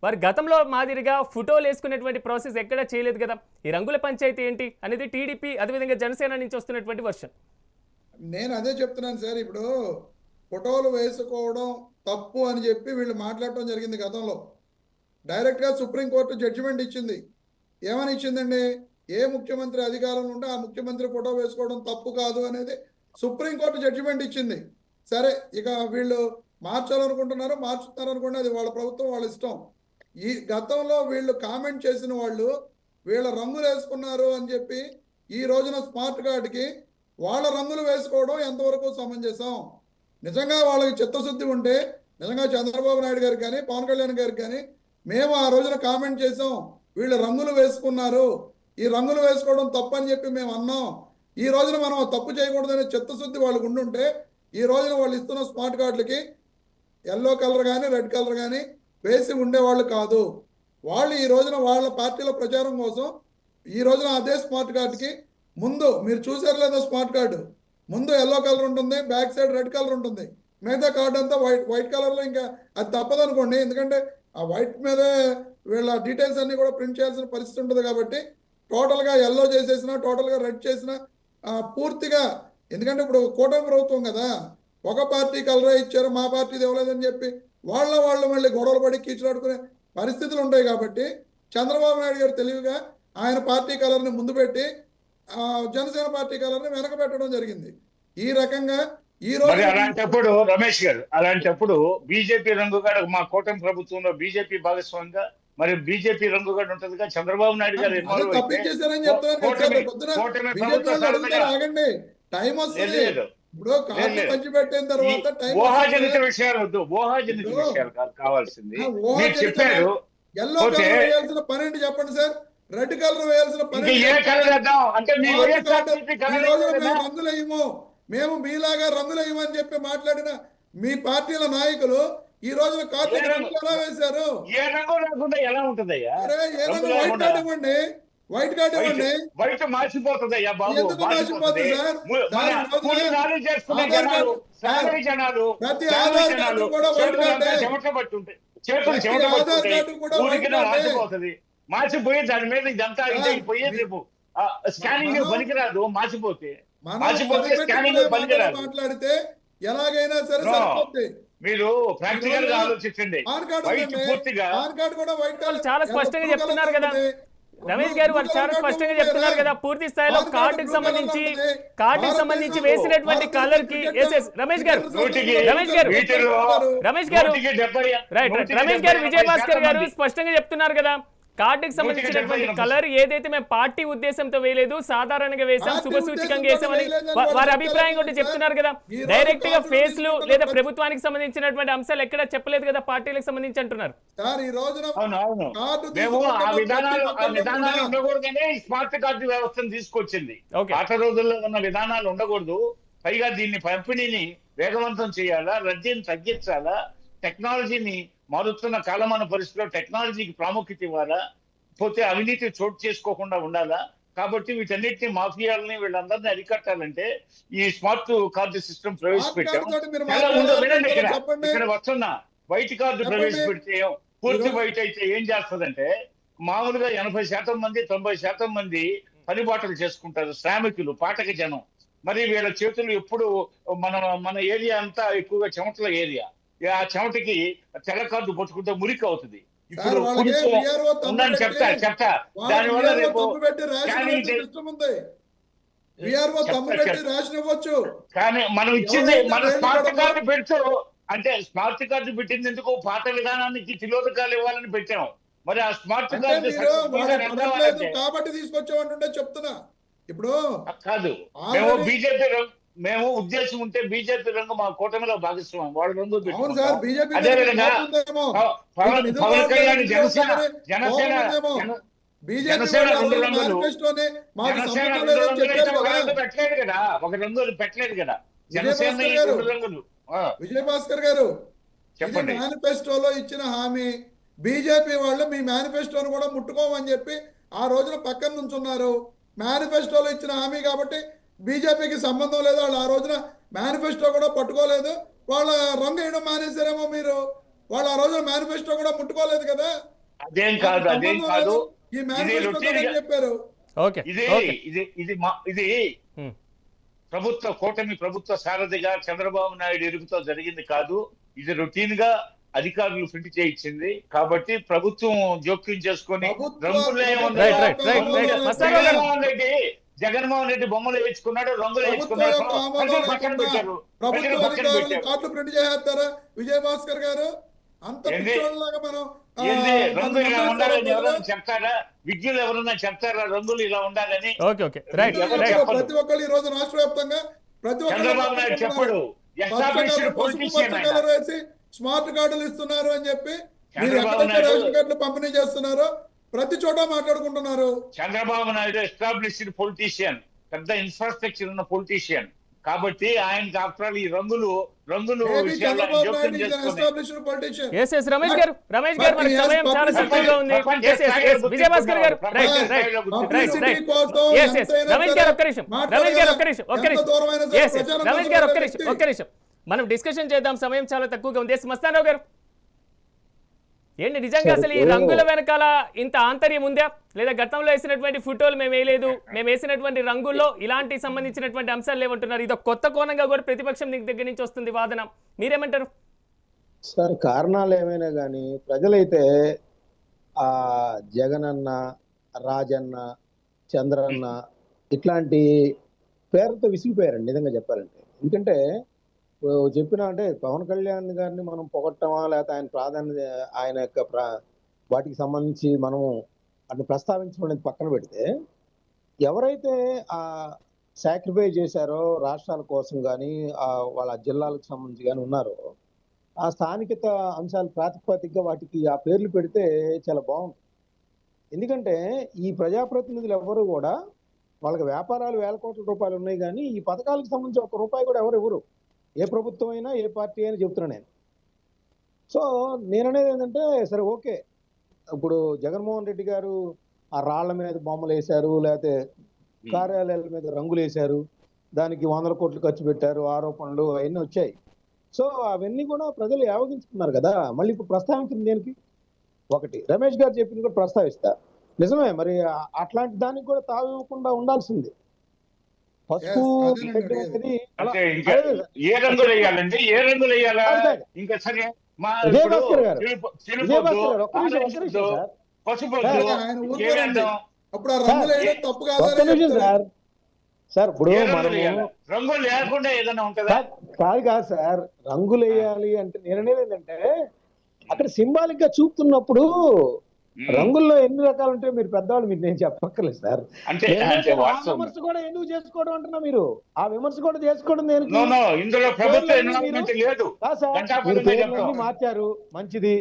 వారి గతంలో మాదిరిగా ఫోటోలు వేసుకునేటువంటి ప్రాసెస్ ఎక్కడా చేయలేదు కదా. ఈ రంగుల పంచాయతీ ఏంటి అనేది టీడీపీ అదేవిధంగా జనసేన నుంచి వస్తున్నటువంటి వర్షన్. నేను అదే చెప్తున్నాను సార్. ఇప్పుడు ఫోటోలు వేసుకోవడం తప్పు అని చెప్పి వీళ్ళు మాట్లాడటం జరిగింది గతంలో. డైరెక్ట్గా సుప్రీంకోర్టు జడ్జిమెంట్ ఇచ్చింది. ఏమని ఇచ్చిందండి? ఏ ముఖ్యమంత్రి అధికారంలో ఉంటే ఆ ముఖ్యమంత్రి ఫోటో వేసుకోవడం తప్పు కాదు అనేది సుప్రీంకోర్టు జడ్జిమెంట్ ఇచ్చింది. సరే, ఇక వీళ్ళు మార్చాలనుకుంటున్నారు, మార్చుతున్నారు అనుకోండి, అది వాళ్ళ ప్రభుత్వం, వాళ్ళ ఇష్టం. ఈ గతంలో వీళ్ళు కామెంట్ చేసిన వాళ్ళు వీళ్ళ రంగులు వేసుకున్నారు అని చెప్పి ఈ రోజున స్మార్ట్ కార్డుకి వాళ్ళ రంగులు వేసుకోవడం ఎంతవరకు సమంజసం? నిజంగా వాళ్ళకి చిత్తశుద్ధి ఉంటే నిజంగా చంద్రబాబు నాయుడు గారికి కానీ పవన్ కళ్యాణ్ గారికి కానీ మేము ఆ రోజున కామెంట్ చేసాం, వీళ్ళు రంగులు వేసుకున్నారు, ఈ రంగులు వేసుకోవడం తప్పని చెప్పి మేము అన్నాం. ఈ రోజున మనం తప్పు చేయకూడదనే చిత్తశుద్ధి వాళ్ళకు ఉండుంటే ఈ రోజున వాళ్ళు ఇస్తున్న స్మార్ట్ కార్డులకి ఎల్లో కలర్ కానీ రెడ్ కలర్ కానీ వేసి ఉండేవాళ్ళు కాదు. వాళ్ళు ఈ రోజున వాళ్ళ పార్టీల ప్రచారం కోసం ఈ రోజున అదే స్మార్ట్ కార్డుకి ముందు మీరు చూసారు లేదా, స్మార్ట్ కార్డు ముందు ఎల్లో కలర్ ఉంటుంది, బ్యాక్ సైడ్ రెడ్ కలర్ ఉంటుంది, మిగతా కార్డు అంతా వైట్ కలర్లో. ఇంకా అది తప్పదనుకోండి, ఎందుకంటే ఆ వైట్ మీదే వీళ్ళ డీటెయిల్స్ అన్నీ కూడా ప్రింట్ చేయాల్సిన పరిస్థితి ఉంటుంది. కాబట్టి టోటల్గా ఎల్లో చేసేసిన, టోటల్గా రెడ్ చేసిన పూర్తిగా, ఎందుకంటే ఇప్పుడు కూటమి ప్రభుత్వం కదా, ఒక పార్టీ కలరే ఇచ్చారు మా పార్టీది ఇవ్వలేదని చెప్పి వాళ్ళు మళ్ళీ గొడవలు పడి కీచులాడుకునే పరిస్థితులు ఉంటాయి. కాబట్టి చంద్రబాబు నాయుడు గారు తెలివిగా ఆయన పార్టీ కలర్ని ముందు పెట్టి జనసేన పార్టీ కలర్ని వెనక పెట్టడం జరిగింది. ఈ రకంగా ఈ రోజు అలాంటప్పుడు రమేష్ గారు, అలాంటప్పుడు బీజేపీ రంగు కూడా మా కూటమి ప్రభుత్వంలో బీజేపీ భాగస్వామిగా మరి బీజేపీ రంగు కూడా ఉంటుందిగా. చంద్రబాబు నాయుడు గారు అదే ఇన్వాల్వ్ అయితే తప్పించేశారని చెప్తున్నాను కదా సార్. రేపు పొద్దున కూటమి బీజేపీ ప్రభుత్వ వాళ్ళు అడుగుతారు, సారథిగా ఆగండి టైం లేదు వస్తుంది. లేదు. ఇప్పుడు కార్డు లేదు. పంచిపెట్టిన ఈ తర్వాత టైం ఊహాజనిత వస్తుంది. విషయాలు వద్దు, ఊహాజనిత ఇప్పుడు విషయాలు కావాల్సింది. మీరు ఊహాజనిత చెప్పారు ఎల్లో పోతే కలర్ వేయాల్సిన పని ఏంటి చెప్పండి సార్. రెడ్ కలర్ వేయాల్సిన పని ఇంకా ఏంటి ఏ చెప్పండి. కలర్ వేద్దాం అంటే మీ స్మార్ట్ వైఎస్ఆర్సీపీ కార్డు ఈ కలర్ రోజున లేదా? మేము రంగులేయము, మేము మీలాగా రంగులేయమని చెప్పి మాట్లాడిన మీ పార్టీల నాయకులు ఈ రోజున కార్డుకి ఏ రంగు? రంగులు ఎలా వేశారు? ఏ రంగు లేకుండా ఎలా ఉంటుందయ్యా? అరే ఏ రంగు? రంగు వైట్ లేకుండా కార్డు ఇవ్వండి, వైట్ కార్డు ఇవ్వండి. బయట మార్చిపోతుందయ్యా బాబు, ఎందుకు మార్చిపోతుంది. మార్చిపోతుంది సార్? మన దాని రోజున కూలి నాలి చేసుకునే ఆధార్ జనాలు, కార్డు- సాగరి జనాలు, ప్రతి సాగరి ఆధార్ జనాలు కార్డు కూడా వైట్ చేతులంతా కార్డే. చెమట పట్టుంటాయి, చేతులు ప్రతి చెమట ఆధార్ పట్టుంటాయి, కార్డు కూడా ఊరికి వైట్ కార్డే. మార్చిపోతుంది. మార్చిపోయి దాని మీద ఇదంతా సార్, ఇది పోయేది రేపు స్కానింగ్ మనం- పనికిరాదు. మార్చిపోతే మనం మార్చిపోతే సరిపెట్టుకునే స్కానింగ్ మాటలు పనికిరాదు. మాట్లాడితే ఎలాగైనా సరే No. సరిపోద్ది. మీరు ప్రాక్టికల్ గా ఆలోచించండి. పాన్ కార్డు వైట్ ఉందండి, పూర్తిగా పాన్ కార్డు కూడా వైట్ వాళ్ళు కలర్ చాలా స్పష్టంగా బ్లూ చెప్తున్నారు కలర్ కదా. ఉంటుంది. రమేష్ గారు వాళ్ళు చాలా స్పష్టంగా చెప్తున్నారు కదా, పూర్తి స్థాయిలో పాన్ కార్డు కార్డుకి బ్లూ సంబంధించి కలర్ ఉంటుంది. కార్డుకి సంబంధించి భారతదేశంలో వేసినటువంటి కలర్ కి రమేష్ గారు నూటికి రమేష్ గారు వీటిలో రమేష్ గారు నూటికి 70 రైట్ నూటికి రమేష్ గారు 70 విజయభాస్కర్ గారు మంది. స్పష్టంగా చెప్తున్నారు కదా, కార్డుకి సంబంధించినటువంటి 70 కలర్ ఏదైతే మేము పార్టీ ఉద్దేశంతో వేయలేదు, సాధారణంగా వేసాం, పార్టీ శుభ సూచకంగా ఉద్దేశంతో వేసామని వేయలేదని వారి వాళ్ళు అభిప్రాయం కూడా చెప్పారు చెప్తున్నారు కదా. ఈ రోజు డైరెక్ట్ గా కార్డులు ఫేస్లు తీసుకుంటున్న లేదా ప్రతి- ప్రభుత్వానికి సంబంధించినటువంటి అంశాలు ఎక్కడ చెప్పలేదు కదా, పార్టీలకు సంబంధించి అంటున్నారు. సార్ ఈ రోజున అవును అవును కార్డు మేము ఆ తీసుకుంటున్న విధానాలు ప్రతి ఒక్కళ్ళు విధానాలు కూడా ఉండకూడదనే ఈ స్మార్ట్ కార్డు వ్యవస్థను తీసుకొచ్చింది. Okay. పాత రోజుల్లో ఉన్న విధానాలు ఉండకూడదు. పైగా దీన్ని పంపిణీని వేగవంతం చేయాలా, రద్దీని తగ్గించాలా, టెక్నాలజీని మారుతున్న కాలమాన పరిస్థితిలో టెక్నాలజీకి ప్రాముఖ్యత ఇవ్వాలా, పోతే అవినీతి చోటు చేసుకోకుండా ఉండాలా. కాబట్టి వీటన్నిటిని మాఫియాలని వీళ్ళందరినీ అరికట్టాలంటే ఈ స్మార్ట్ కార్డు సిస్టమ్ ప్రవేశపెట్టాం. స్మార్ట్ కార్డు మీరు చాలా ముందు మాట్లాడారు వినండి, కదా, చెప్పండి. ఇక్కడ వస్తున్నా వైట్ కార్డు చెప్పండి. ప్రవేశపెడితే పూర్తి ఈరోజు- వైట్ అయితే ఏం చేస్తుందంటే మామూలుగా 80% మంది 90% మంది పనిబాటలు చేసుకుంటారు, శ్రామికులు, పాఠక జనం. మరి వీళ్ళ చేతులు ఎప్పుడు మన మన ఏరియా అంతా ఎక్కువగా చెమటల ఏరియా. ఆ చెమటకి తెల్ల కార్డు పట్టుకుంటే మురికి అవుతుంది. ఇప్పుడు సార్ వాళ్ళకి కొంచెం VRO తమ్ము ఉందని చెప్తా పెట్టి- దానివల్ల VRO రేపు తమ్ము పెట్టి రేషన్ స్కానింగ్ ఇవ్వచ్చు, చే- సిస్టమ్ ఉంది. VRO తమ్ము చెప్తా, పెట్టి రేషన్ ఇవ్వచ్చు. కానీ మనం ఇచ్చింది ఎవరైతే మన రైలు స్మార్ట్ పడదో- కార్డు పెడుతూ అంటే స్మార్ట్ కార్డు పెట్టింది ఎందుకు, పాత విధానానికి తిలోదకాలు ఇవ్వాలని పెట్టాం. మరి ఆ స్మార్ట్ అంటే కార్డు మీరు successful గా వాళ్ళు రన్ పడట్లేదు అవ్వాలంటే కాబట్టి తీసుకొచ్చామంటుంటే చెప్తున్నా. ఇప్పుడు కాదు. Already- మేము బీజేపీ మేము ఉద్దేశం ఉంటే బీజేపీ రంగు మా కూటమిలో భాగస్వామ్యం, వాళ్ళ రంగు అవును పెట్టుకుంటాం. సార్, బీజేపీ అదే విధంగా పవన్ కళ్యాణ్ జనసేన జనసేన జన- బీజేపీ జనసేన రెండు రంగులు. మేనిఫెస్టోనే మాకు జనసేన సంబంధం రెండు లేదని రంగులు అయితే చెప్పారు ఒక కదా. రంగు పెట్టలేదు కదా, ఒక రంగు పెట్టలేదు కదా. జనసేన విజయభాస్కర్ ఈ గారు. రెండు రంగులు. విజయభాస్కర్ గారు, చెప్పండి. మేనిఫెస్టోలో ఇచ్చిన హామీ బీజేపీ వాళ్ళు మీ మేనిఫెస్టోను కూడా ముట్టుకోమని చెప్పి ఆ రోజున పక్కన నుంచున్నారు. మేనిఫెస్టోలో ఇచ్చిన హామీ కాబట్టి బీజేపీకి సంబంధం లేదు, వాళ్ళు ఆ రోజున మేనిఫెస్టో కూడా పట్టుకోలేదు. వాళ్ళ రంగు వేయడం మానేశారేమో మీరు. వాళ్ళు ఆ రోజున మేనిఫెస్టో కూడా ముట్టుకోలేదు కదా. అదేం కాదు, అదేం సంబంధం కాదు. లేదు, ఈ మేనిఫెస్టో routine అని గా- చెప్పారు. ఓకే ఇది ఓకే ఇది ఇది ఇది Hmm. కూటమి ప్రభుత్వ సారథిగా చంద్రబాబు నాయుడు ఎరుగుతో జరిగింది కాదు. ఇది రొటీన్ గా అధికారులు ప్రింట్ చేయించింది. కాబట్టి ప్రభుత్వం జోక్యం చేసుకొని రంగులు ఏముంది? రైట్ రైట్ రైట్ రైట్ మస్తారావు గారు జగన్మోహన్ రెడ్డి బొమ్మలు వేయించుకున్నాడు, రంగులు ప్రభుత్వం వేయించుకున్నాడు, యొక్క ఆమోదం ప్రజలు పక్కన లేకుండా పెట్టారు, ప్రభుత్వ ప్రజలు పక్కన అధికారులు పెట్టారు. కార్డులు ప్రింట్ చేసేస్తారా విజయభాస్కర్ గారు? అంత ఏంది? పిచ్చోళ్ళలాగా మనం ఏంది రంగులు ఇలా ఉండాలని మనం ఎవరైనా చెప్తారా? విద్యులు ఎవరన్నా చెప్తారా రంగులు ఇలా ఉండాలని? ఓకే ఓకే రైట్ ఎవరు రైట్ చెప్పరు. ప్రతి ఒక్కళ్ళు ఈ రోజు రాష్ట్ర వ్యాప్తంగా ప్రతి ఒక్కళ్ళు చంద్రబాబు నాయుడు చెప్పడు. ఎస్టాబ్లిష్డ్ పసుపు పొలిటీషియన్ ఆయన. కలర్ వేసి స్మార్ట్ కార్డులు ఇస్తున్నారు అని చెప్పి మీరు చంద్రబాబు ఎక్కడైతే నాయుడు- రేషన్ కార్డులు పంపిణీ చేస్తున్నారో ప్రతి చోట మాట్లాడుకుంటున్నారు. చంద్రబాబు నాయుడు ఎస్టాబ్లిష్డ్ పొలిటీషియన్, పెద్ద ఇన్ఫ్రాస్ట్రక్చర్ ఉన్న పొలిటీషియన్. కాబట్టి ఆయనకి ఆఫ్టర్ ఆల్ ఈ రంగులు Maybe విషయాలు ఆయన చంద్రబాబు జోక్యం నాయుడు is an చేసుకొని established politician. S S Ramesh garu మనకి సమయం చాలా తక్కువగా ఉంది. Yes yes S Vijayabhaskar garu right right right right S S Ramesh garu ఒక్క నిమిషం రమేష్ గారు ఒక్క నిమిషం ఎస్ ఎస్ రమేష్ గారు ఒక్క నిమిషం మనం డిస్కషన్ చేద్దాం, సమయం చాలా తక్కువగా ఉంది. ఎస్ మస్తారావు గారు ఏంటి నిజంగా అసలు ఈ రంగుల వెనకాల ఇంత ఆంతర్యం ఉందా, లేదా గతంలో వేసినటువంటి ఫోటోలు మేము వేయలేదు, మేము వేసినటువంటి రంగుల్లో ఇలాంటి సంబంధించినటువంటి అంశాలు లేవంటున్నారు. ఇది కొత్త కోణంగా కూడా ప్రతిపక్షం దగ్గర నుంచి వస్తుంది వాదన, మీరేమంటారు? సార్ కారణాలు ఏమైనా కానీ ప్రజలైతే ఆ జగనన్న, రాజన్న, చంద్రన్న ఇట్లాంటి పేరుతో విసిగిపోయారండి నిజంగా చెప్పాలంటే. ఎందుకంటే చెప్పినా అంటే పవన్ కళ్యాణ్ గారిని మనం పొగట్టమా లేకపోతే ఆయన ప్రాధాన్యత ఆయన యొక్క వాటికి సంబంధించి మనము అటు ప్రస్తావించడం అనేది పక్కన పెడితే, ఎవరైతే ఆ సాక్రిఫై చేశారో రాష్ట్రాల కోసం కానీ వాళ్ళ జిల్లాలకు సంబంధించి కానీ ఉన్నారో, ఆ స్థానికత అంశాల ప్రాతిపదికగా వాటికి ఆ పేర్లు పెడితే చాలా బాగుంటుంది. ఎందుకంటే ఈ ప్రజాప్రతినిధులు ఎవరు కూడా, వాళ్ళకి వ్యాపారాలు వేల కోట్ల రూపాయలు ఉన్నాయి, కానీ ఈ పథకాలకు సంబంధించి ఒక్క రూపాయి కూడా ఎవరు ఏ ప్రభుత్వం అయినా ఏ పార్టీ అయినా చెప్తున్నా నేను. సో నేననేది ఏంటంటే, సరే ఓకే, ఇప్పుడు జగన్మోహన్ రెడ్డి గారు ఆ రాళ్ల మీద బొమ్మలు వేశారు, లేకపోతే కార్యాలయాల మీద రంగులు వేశారు, దానికి 100 కోట్లు ఖర్చు పెట్టారు, ఆరోపణలు అవన్నీ వచ్చాయి. సో అవన్నీ కూడా ప్రజలు యావగించుకున్నారు కదా. మళ్ళీ ఇప్పుడు ప్రస్తావించింది దేనికి? ఒకటి రమేష్ గారు చెప్పింది కూడా ప్రస్తావిస్తా, నిజమే, మరి అట్లాంటి దానికి కూడా తావివ్వకుండా ఉండాల్సింది. పసుపు గడ్డి అనేది అంటే ఇంకా ఏ రంగులు వేయాలండి, ఏ రంగులు వేయాలా ఇంకా సరే. మా విజయభాస్కర్ గారు పసుపు అప్పుడు ఆ రంగులు వేయడం తప్పు సార్. సార్ ఇప్పుడు మనము రంగులు లేకుండా ఏదైనా ఉంటుందా? కాదు సార్, రంగులు వేయాలి అంటే నేననేది ఏంటంటే, అక్కడ సింబాలిక్ గా చూపుతున్నప్పుడు రంగుల్లో ఎన్ని రకాలు ఉంటాయో మీరు పెద్దవాళ్ళు, మీకు నేను చెప్పక్కర్లేదు సార్. అంటే విమర్శ కూడా ఎందుకు చేసుకోవడం అంటున్నా, మీరు ఆ విమర్శ కూడా చేసుకోవడం దేనికి? ఇందులో పేర్లన్నీ మార్చారు, మంచిది.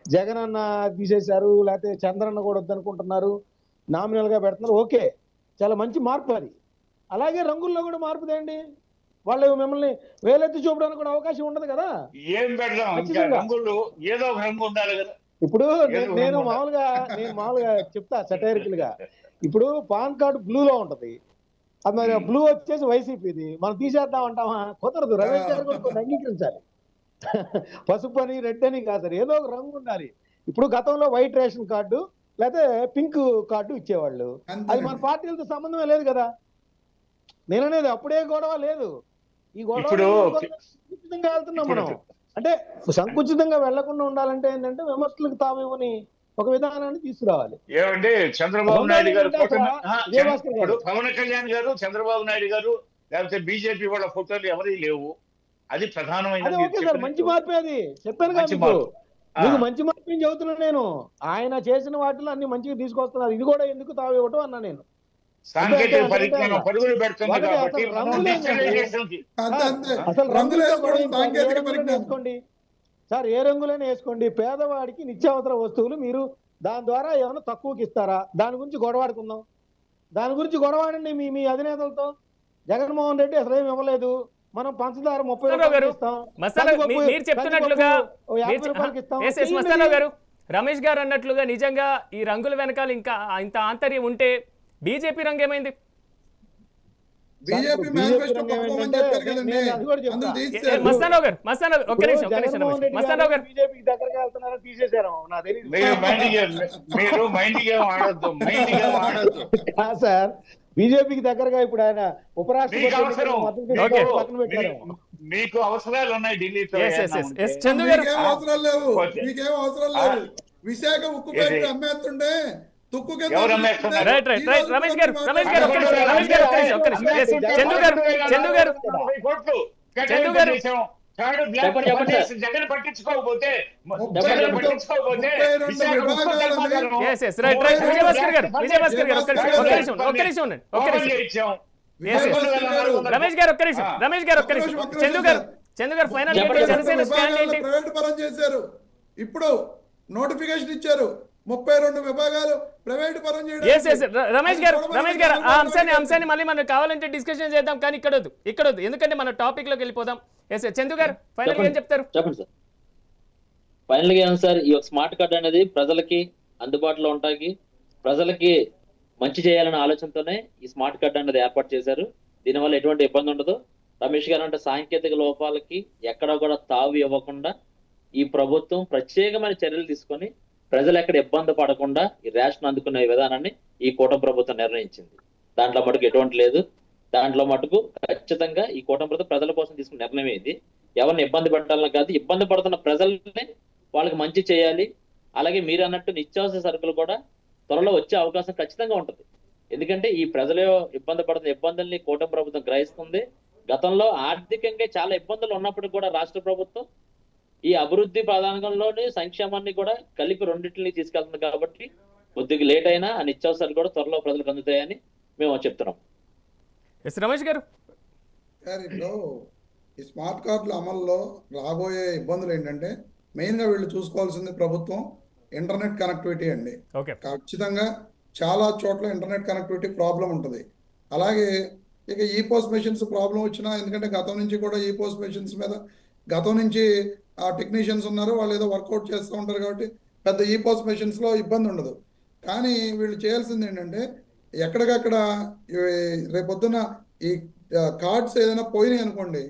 జగన్ అన్న తీసేశారు, లేకపోతే చంద్రన్న కూడా వద్దనుకుంటున్నారు, నామినల్ గా పెడుతున్నారు, ఓకే, చాలా మంచి మార్పు అది. అలాగే రంగుల్లో కూడా మార్పు తేండి, వాళ్ళు మిమ్మల్ని వేలెత్తి చూపడానికి కూడా అవకాశం ఉండదు కదా. ఏం పెడదాం, రంగులు ఏదో ఒక రంగు ఉండాలి కదా. ఇప్పుడు నేను మామూలుగా చెప్తా సటైరికల్ గా, ఇప్పుడు పాన్ కార్డు బ్లూలో ఉంటది, అది మరి బ్లూ వచ్చేసి వైసీపీది, మనం తీసేద్దాం అంటామా? కుదరదు. రమేష్ గారు కూడా కొన్ని అంగీకరించాలి. పసుపు అని రెడ్ అని కాదు సార్, ఏదో ఒక రంగు ఉండాలి. ఇప్పుడు గతంలో వైట్ రేషన్ కార్డు లేకపోతే పింక్ కార్డు ఇచ్చేవాళ్ళు, అది మన పార్టీలతో సంబంధమే లేదు కదా. నేననేది అప్పుడే గొడవ లేదు, ఈ గొడవ సంకుచితంగా వెళ్తున్నాం మనం. అంటే సంకుచితంగా వెళ్లకుండా ఉండాలంటే ఏంటంటే, విమర్శలకు తామేమని ఒక విధానాన్ని తీసుకురావాలి. ఏమండి, చంద్రబాబు నాయుడు గారు, పవన్ కళ్యాణ్ గారు, చంద్రబాబు నాయుడు గారు, లేకపోతే బీజేపీ వాళ్ళ ఫోటోలు ఎవరి లేవు, అది ప్రధానమైన. మంచి మార్పే, అది చెప్పాను కదా మీకు మంచి మార్పు ఏం చెబుతున్నాను నేను. ఆయన చేసిన వాటిలో అన్ని మంచిగా తీసుకొస్తున్నారు, ఇది కూడా ఎందుకు తావివ్వటం అన్నా నేను. సాంకేతిక పరిజ్ఞానం పరుగులు పెడుతుంది కాబట్టి వేసుకోండి సార్, ఏ రంగులైనా వేసుకోండి. పేదవాడికి నిత్యావసర వస్తువులు మీరు దాని ద్వారా ఏమైనా తక్కువకి ఇస్తారా? దాని గురించి గొడవాడుకుందాం, దాని గురించి గొడవాడండి మీ అధినేతలతో. జగన్మోహన్ రెడ్డి అసలు ఏమి ఇవ్వలేదు, మనం పంచదార 30 రూపాయలు ఇస్తాం, రమేష్ గారు అన్నట్లుగా నిజంగా ఈ రంగుల వెనకాల ఇంకా ఇంత ఆంతర్యం ఉంటే బీజేపీ రంగు ఏమైంది? మస్తానరావు గారు సార్, బీజేపీకి దగ్గరగా ఇప్పుడు ఆయన ఉపరాష్ట్రపతి మీకు అవసరాలు ఉన్నాయి ఢిల్లీతో. అవసరాలు లేవు, మీకేం అవసరం లేదు. విశాఖ ఉక్కు ఫ్యాక్టరీ అమ్మేస్తుండే రమేష్ గారు జగన్ పట్టించుకోకపోతే ఇప్పుడు నోటిఫికేషన్ ఇచ్చారు, 32 విభాగాలు ప్రైవేట్ పరం చేయడం. రమేష్ గారు ఆ అంశాన్ని మళ్ళీ మనం కావాలంటే డిస్కషన్ చేద్దాం, కానీ ఇక్కడ వద్దు, ఎందుకంటే మన టాపిక్ లోకి వెళ్ళిపోదాం. చందు గారు ఫైనల్ ఏం చెప్తారు? చెప్పండి సార్. ఫైనల్ గా ఏం సార్, ఈ స్మార్ట్ కార్డ్ అనేది ప్రజలకి అందుబాటులో ఉంటాయి, ప్రజలకి మంచి చేయాలనే ఆలోచనతోనే ఈ స్మార్ట్ కార్డ్ అనేది ఏర్పాటు చేశారు. దీనివల్ల ఎటువంటి ఇబ్బంది ఉండదు. రమేష్ గారు అంటే సాంకేతిక లోపాలకి ఎక్కడ కూడా తావు ఇవ్వకుండా ఈ ప్రభుత్వం ప్రత్యేకమైన చర్యలు తీసుకొని ప్రజలు ఎక్కడ ఇబ్బంది పడకుండా ఈ రేషన్ అందుకునే విధానాన్ని ఈ కూటమి ప్రభుత్వం నిర్ణయించింది. దాంట్లో మటుకు ఎటువంటి లేదు. దాంట్లో మటుకు ఖచ్చితంగా ఈ కూటమి ప్రభుత్వం ప్రజల కోసం తీసుకున్న నిర్ణయం ఇది. ఎవరిని ఇబ్బంది పెట్టాలని కాదు, ఇబ్బంది పడుతున్న ప్రజల్ని వాళ్ళకి మంచి చేయాలి. అలాగే మీరు అన్నట్టు నిత్యావసర సరుకులు కూడా త్వరలో వచ్చే అవకాశం ఖచ్చితంగా ఉంటుంది. ఎందుకంటే ఈ ప్రజలు ఇబ్బంది పడుతున్న ఇబ్బందుల్ని కూటమి ప్రభుత్వం గ్రహిస్తుంది. గతంలో ఆర్థికంగా చాలా ఇబ్బందులు ఉన్నప్పటికీ కూడా రాష్ట్ర ప్రభుత్వం ఈ అభివృద్ధి ప్రాధాన్యంలోని సంక్షేమాన్ని కూడా కలిపి రెండింటిని తీసుకెళ్తుంది కాబట్టి కొద్దిగా లేట్ అయినా ఆ నిత్యావసరాలు కూడా త్వరలో ప్రజలకు అందుతాయని మేము చెప్తున్నాం. ఎస్ రమేష్ గారు. సార్ ఇప్పుడు ఈ స్మార్ట్ కార్డుల అమల్లో రాబోయే ఇబ్బందులు ఏంటంటే మెయిన్గా వీళ్ళు చూసుకోవాల్సింది ప్రభుత్వం ఇంటర్నెట్ కనెక్టివిటీ అండి. ఓకే. ఖచ్చితంగా చాలా చోట్ల ఇంటర్నెట్ కనెక్టివిటీ ప్రాబ్లం ఉంటుంది. అలాగే ఇక ఈ పోస్ట్ మెషిన్స్ ప్రాబ్లం వచ్చినా, ఎందుకంటే గతం నుంచి కూడా ఈ పోస్ట్ మెషిన్స్ మీద గతం నుంచి ఆ టెక్నీషియన్స్ ఉన్నారు, వాళ్ళు ఏదో వర్కౌట్ చేస్తూ ఉంటారు కాబట్టి పెద్ద ఈ పోస్ట్ మెషిన్స్లో ఇబ్బంది ఉండదు. కానీ వీళ్ళు చేయాల్సింది ఏంటంటే ఎక్కడికక్కడ రేపొద్దున ఈ కార్డ్స్ ఏదైనా పోయినాయి అనుకోండి,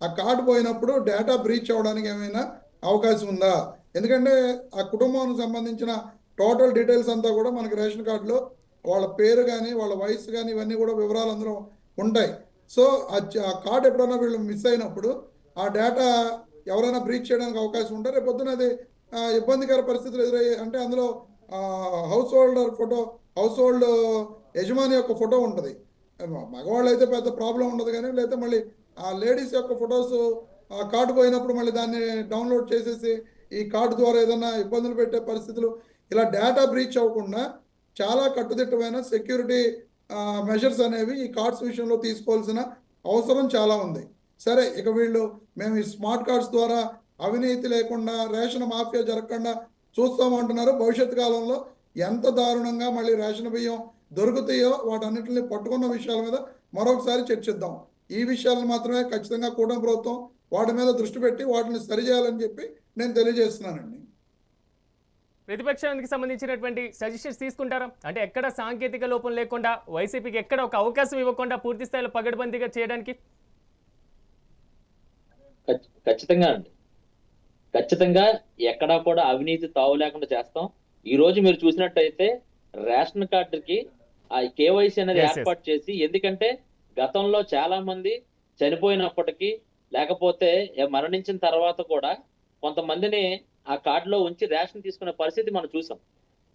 ఆ కార్డు పోయినప్పుడు డేటా బ్రీచ్ అవ్వడానికి ఏమైనా అవకాశం ఉందా? ఎందుకంటే ఆ కుటుంబానికి సంబంధించిన టోటల్ డీటెయిల్స్ అంతా కూడా మనకి రేషన్ కార్డులో వాళ్ళ పేరు కానీ వాళ్ళ వయసు కానీ ఇవన్నీ కూడా వివరాలు అందులో ఉంటాయి. సో ఆ కార్డు ఎప్పుడైనా వీళ్ళు మిస్ అయినప్పుడు ఆ డేటా ఎవరైనా బ్రీచ్ చేయడానికి అవకాశం ఉంటే రేపు పొద్దున అది ఇబ్బందికర పరిస్థితులు ఎదురయ్యాయి. అంటే అందులో హౌస్ హోల్డ్ యజమాని యొక్క ఫోటో ఉంటుంది. మగవాళ్ళు అయితే పెద్ద ప్రాబ్లం ఉండదు, కానీ లేకపోతే మళ్ళీ ఆ లేడీస్ యొక్క ఫొటోస్ ఆ కార్డు పోయినప్పుడు మళ్ళీ దాన్ని డౌన్లోడ్ చేసేసి ఈ కార్డు ద్వారా ఏదైనా ఇబ్బందులు పెట్టే పరిస్థితులు, ఇలా డేటా బ్రీచ్ అవ్వకుండా చాలా కట్టుదిట్టమైన సెక్యూరిటీ మెజర్స్ అనేవి ఈ కార్డ్స్ విషయంలో తీసుకోవాల్సిన అవసరం చాలా ఉంది. సరే, ఇక వీళ్ళు మేము ఈ స్మార్ట్ కార్డ్స్ ద్వారా అవినీతి లేకుండా రేషన్ మాఫియా జరగకుండా చూస్తామంటున్నారు. భవిష్యత్ కాలంలో ఎంత దారుణంగా మళ్ళీ రేషన్ బియ్యం దొరుకుతాయో వాటన్నిటిని పట్టుకున్న విషయాల మీద మరొకసారి చర్చిద్దాం. ఈ విషయాలను మాత్రమే ఖచ్చితంగా కూటమి ప్రభుత్వం వాటి మీద దృష్టి పెట్టి వాటిని సరిచేయాలని చెప్పి నేను తెలియజేస్తున్నానండి. ప్రతిపక్షానికి సంబంధించినటువంటి సజెషన్స్ తీసుకుంటారా? అంటే ఎక్కడ సాంకేతిక లోపం లేకుండా వైసీపీకి ఎక్కడ ఒక అవకాశం ఇవ్వకుండా పూర్తి స్థాయిలో పగడ్బందీగా చేయడానికి? ఖచ్చితంగా అండి, ఖచ్చితంగా ఎక్కడా కూడా అవినీతి తావు లేకుండా చేస్తాం. ఈ రోజు మీరు చూసినట్టయితే రేషన్ కార్డుకి ఆ కేవైసీ అనేది ఏర్పాటు చేసి, ఎందుకంటే గతంలో చాలా మంది చనిపోయినప్పటికీ లేకపోతే మరణించిన తర్వాత కూడా కొంతమందిని ఆ కార్డులో ఉంచి రేషన్ తీసుకునే పరిస్థితి మనం చూసాం.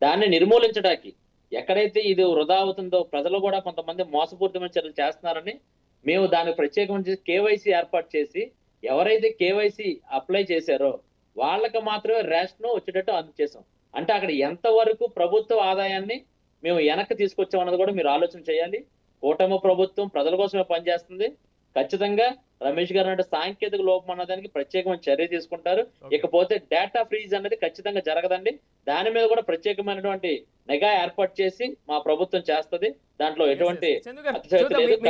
దాన్ని నిర్మూలించడానికి ఎక్కడైతే ఇది వృధా అవుతుందో, ప్రజలు కూడా కొంతమంది మోసపూరితమైన చర్యలు చేస్తున్నారని మేము దానికి ప్రత్యేకమైన కేవైసీ ఏర్పాటు చేసి, ఎవరైతే కేవైసీ అప్లై చేశారో వాళ్ళకి మాత్రమే రేషన్ వచ్చేటట్టు అందజేసాం. అంటే అక్కడ ఎంతవరకు ప్రభుత్వ ఆదాయాన్ని మేము వెనక్కి తీసుకొచ్చామన్నది కూడా మీరు ఆలోచన చేయాలి. కూటమి ప్రభుత్వం ప్రజల కోసమే పనిచేస్తుంది. ఖచ్చితంగా రమేష్ గారు అంటే సాంకేతిక లోపం అన్నదానికి ప్రత్యేకమైన చర్య తీసుకుంటారు. ఇకపోతే డేటా ఫ్రీజ్ అనేది ఖచ్చితంగా జరగదండి. దాని మీద కూడా ప్రత్యేకమైనటువంటి నిఘా ఏర్పాటు చేసి మా ప్రభుత్వం చేస్తుంది. దాంట్లో ఎటువంటి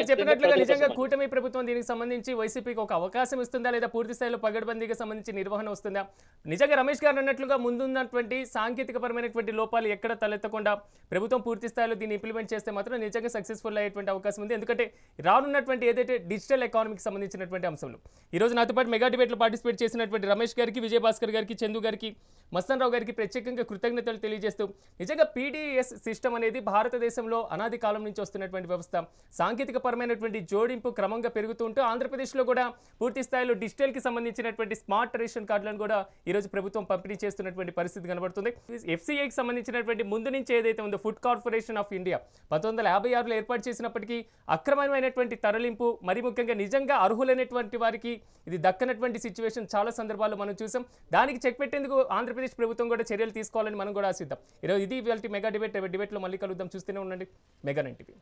చెప్పినట్లుగా నిజంగా కూటమి ప్రభుత్వం దీనికి సంబంధించి వైసీపీకి ఒక అవకాశం ఇస్తుందా, లేదా పూర్తి స్థాయిలో పగడ్బందీకి సంబంధించి నిర్వహణ వస్తుందా? నిజంగా రమేష్ గారు అన్నట్లుగా ముందున్నటువంటి సాంకేతిక పరమైనటువంటి లోపాలు ఎక్కడ తలెత్తకుండా ప్రభుత్వం పూర్తి స్థాయిలో దీన్ని ఇంప్లిమెంట్ చేస్తే మాత్రం నిజంగా సక్సెస్ఫుల్ అయ్యేటువంటి అవకాశం ఉంది. ఎందుకంటే రానున్నటువంటి ఏదైతే డిజిటల్ ఎకానమీకి సంబంధించినటువంటి అంశంలో ఈ రోజు నాతో పాటు మెగా డిబేట్లో పార్టిసిపేట్ చేసినటువంటి రమేష్ గారికి, విజయభాస్కర్ గారికి, చందు గారికి, మస్తాన్ రావు గారికి ప్రత్యేకంగా కృతజ్ఞతలు తెలియజేస్తూ, నిజంగా పీడీఎస్ సిస్టమ్ అనేది భారతదేశంలో అనాది కాలం నుంచి వస్తున్నటువంటి వ్యవస్థ. సాంకేతిక పరమైనటువంటి జోడింపు క్రమంగా పెరుగుతూ ఉంటూ ఆంధ్రప్రదేశ్లో కూడా పూర్తి స్థాయిలో డిజిటల్కి సంబంధించినటువంటి స్మార్ట్ రేషన్ కార్డులను కూడా ఈరోజు ప్రభుత్వం పంపిణీ చేస్తున్నటువంటి పరిస్థితి కనబడుతుంది. ఎఫ్సీఐకి సంబంధించినటువంటి ముందు నుంచి ఏదైతే ఉందో ఫుడ్ కార్పొరేషన్ ఆఫ్ ఇండియా 1956లో ఏర్పాటు చేసినప్పటికీ అక్రమమైనటువంటి తరలింపు, మరి ముఖ్యంగా నిజంగా అర్హులైనటువంటి వారికి ఇది దక్కనటువంటి సిచ్యువేషన్ చాలా సందర్భాల్లో మనం చూసాం. దానికి చెక్ పెట్టేందుకు ఆంధ్రప్రదేశ్ ప్రభుత్వం కూడా చర్యలు తీసుకోవాలని మనం కూడా ఆశిద్దాం. ఈరోజు ఇది ఇవాళ మెగా డిబేట్లో మళ్ళీ కలుద్దాం. చూస్తూనే ఉండండి మెగా 9 టీవీ.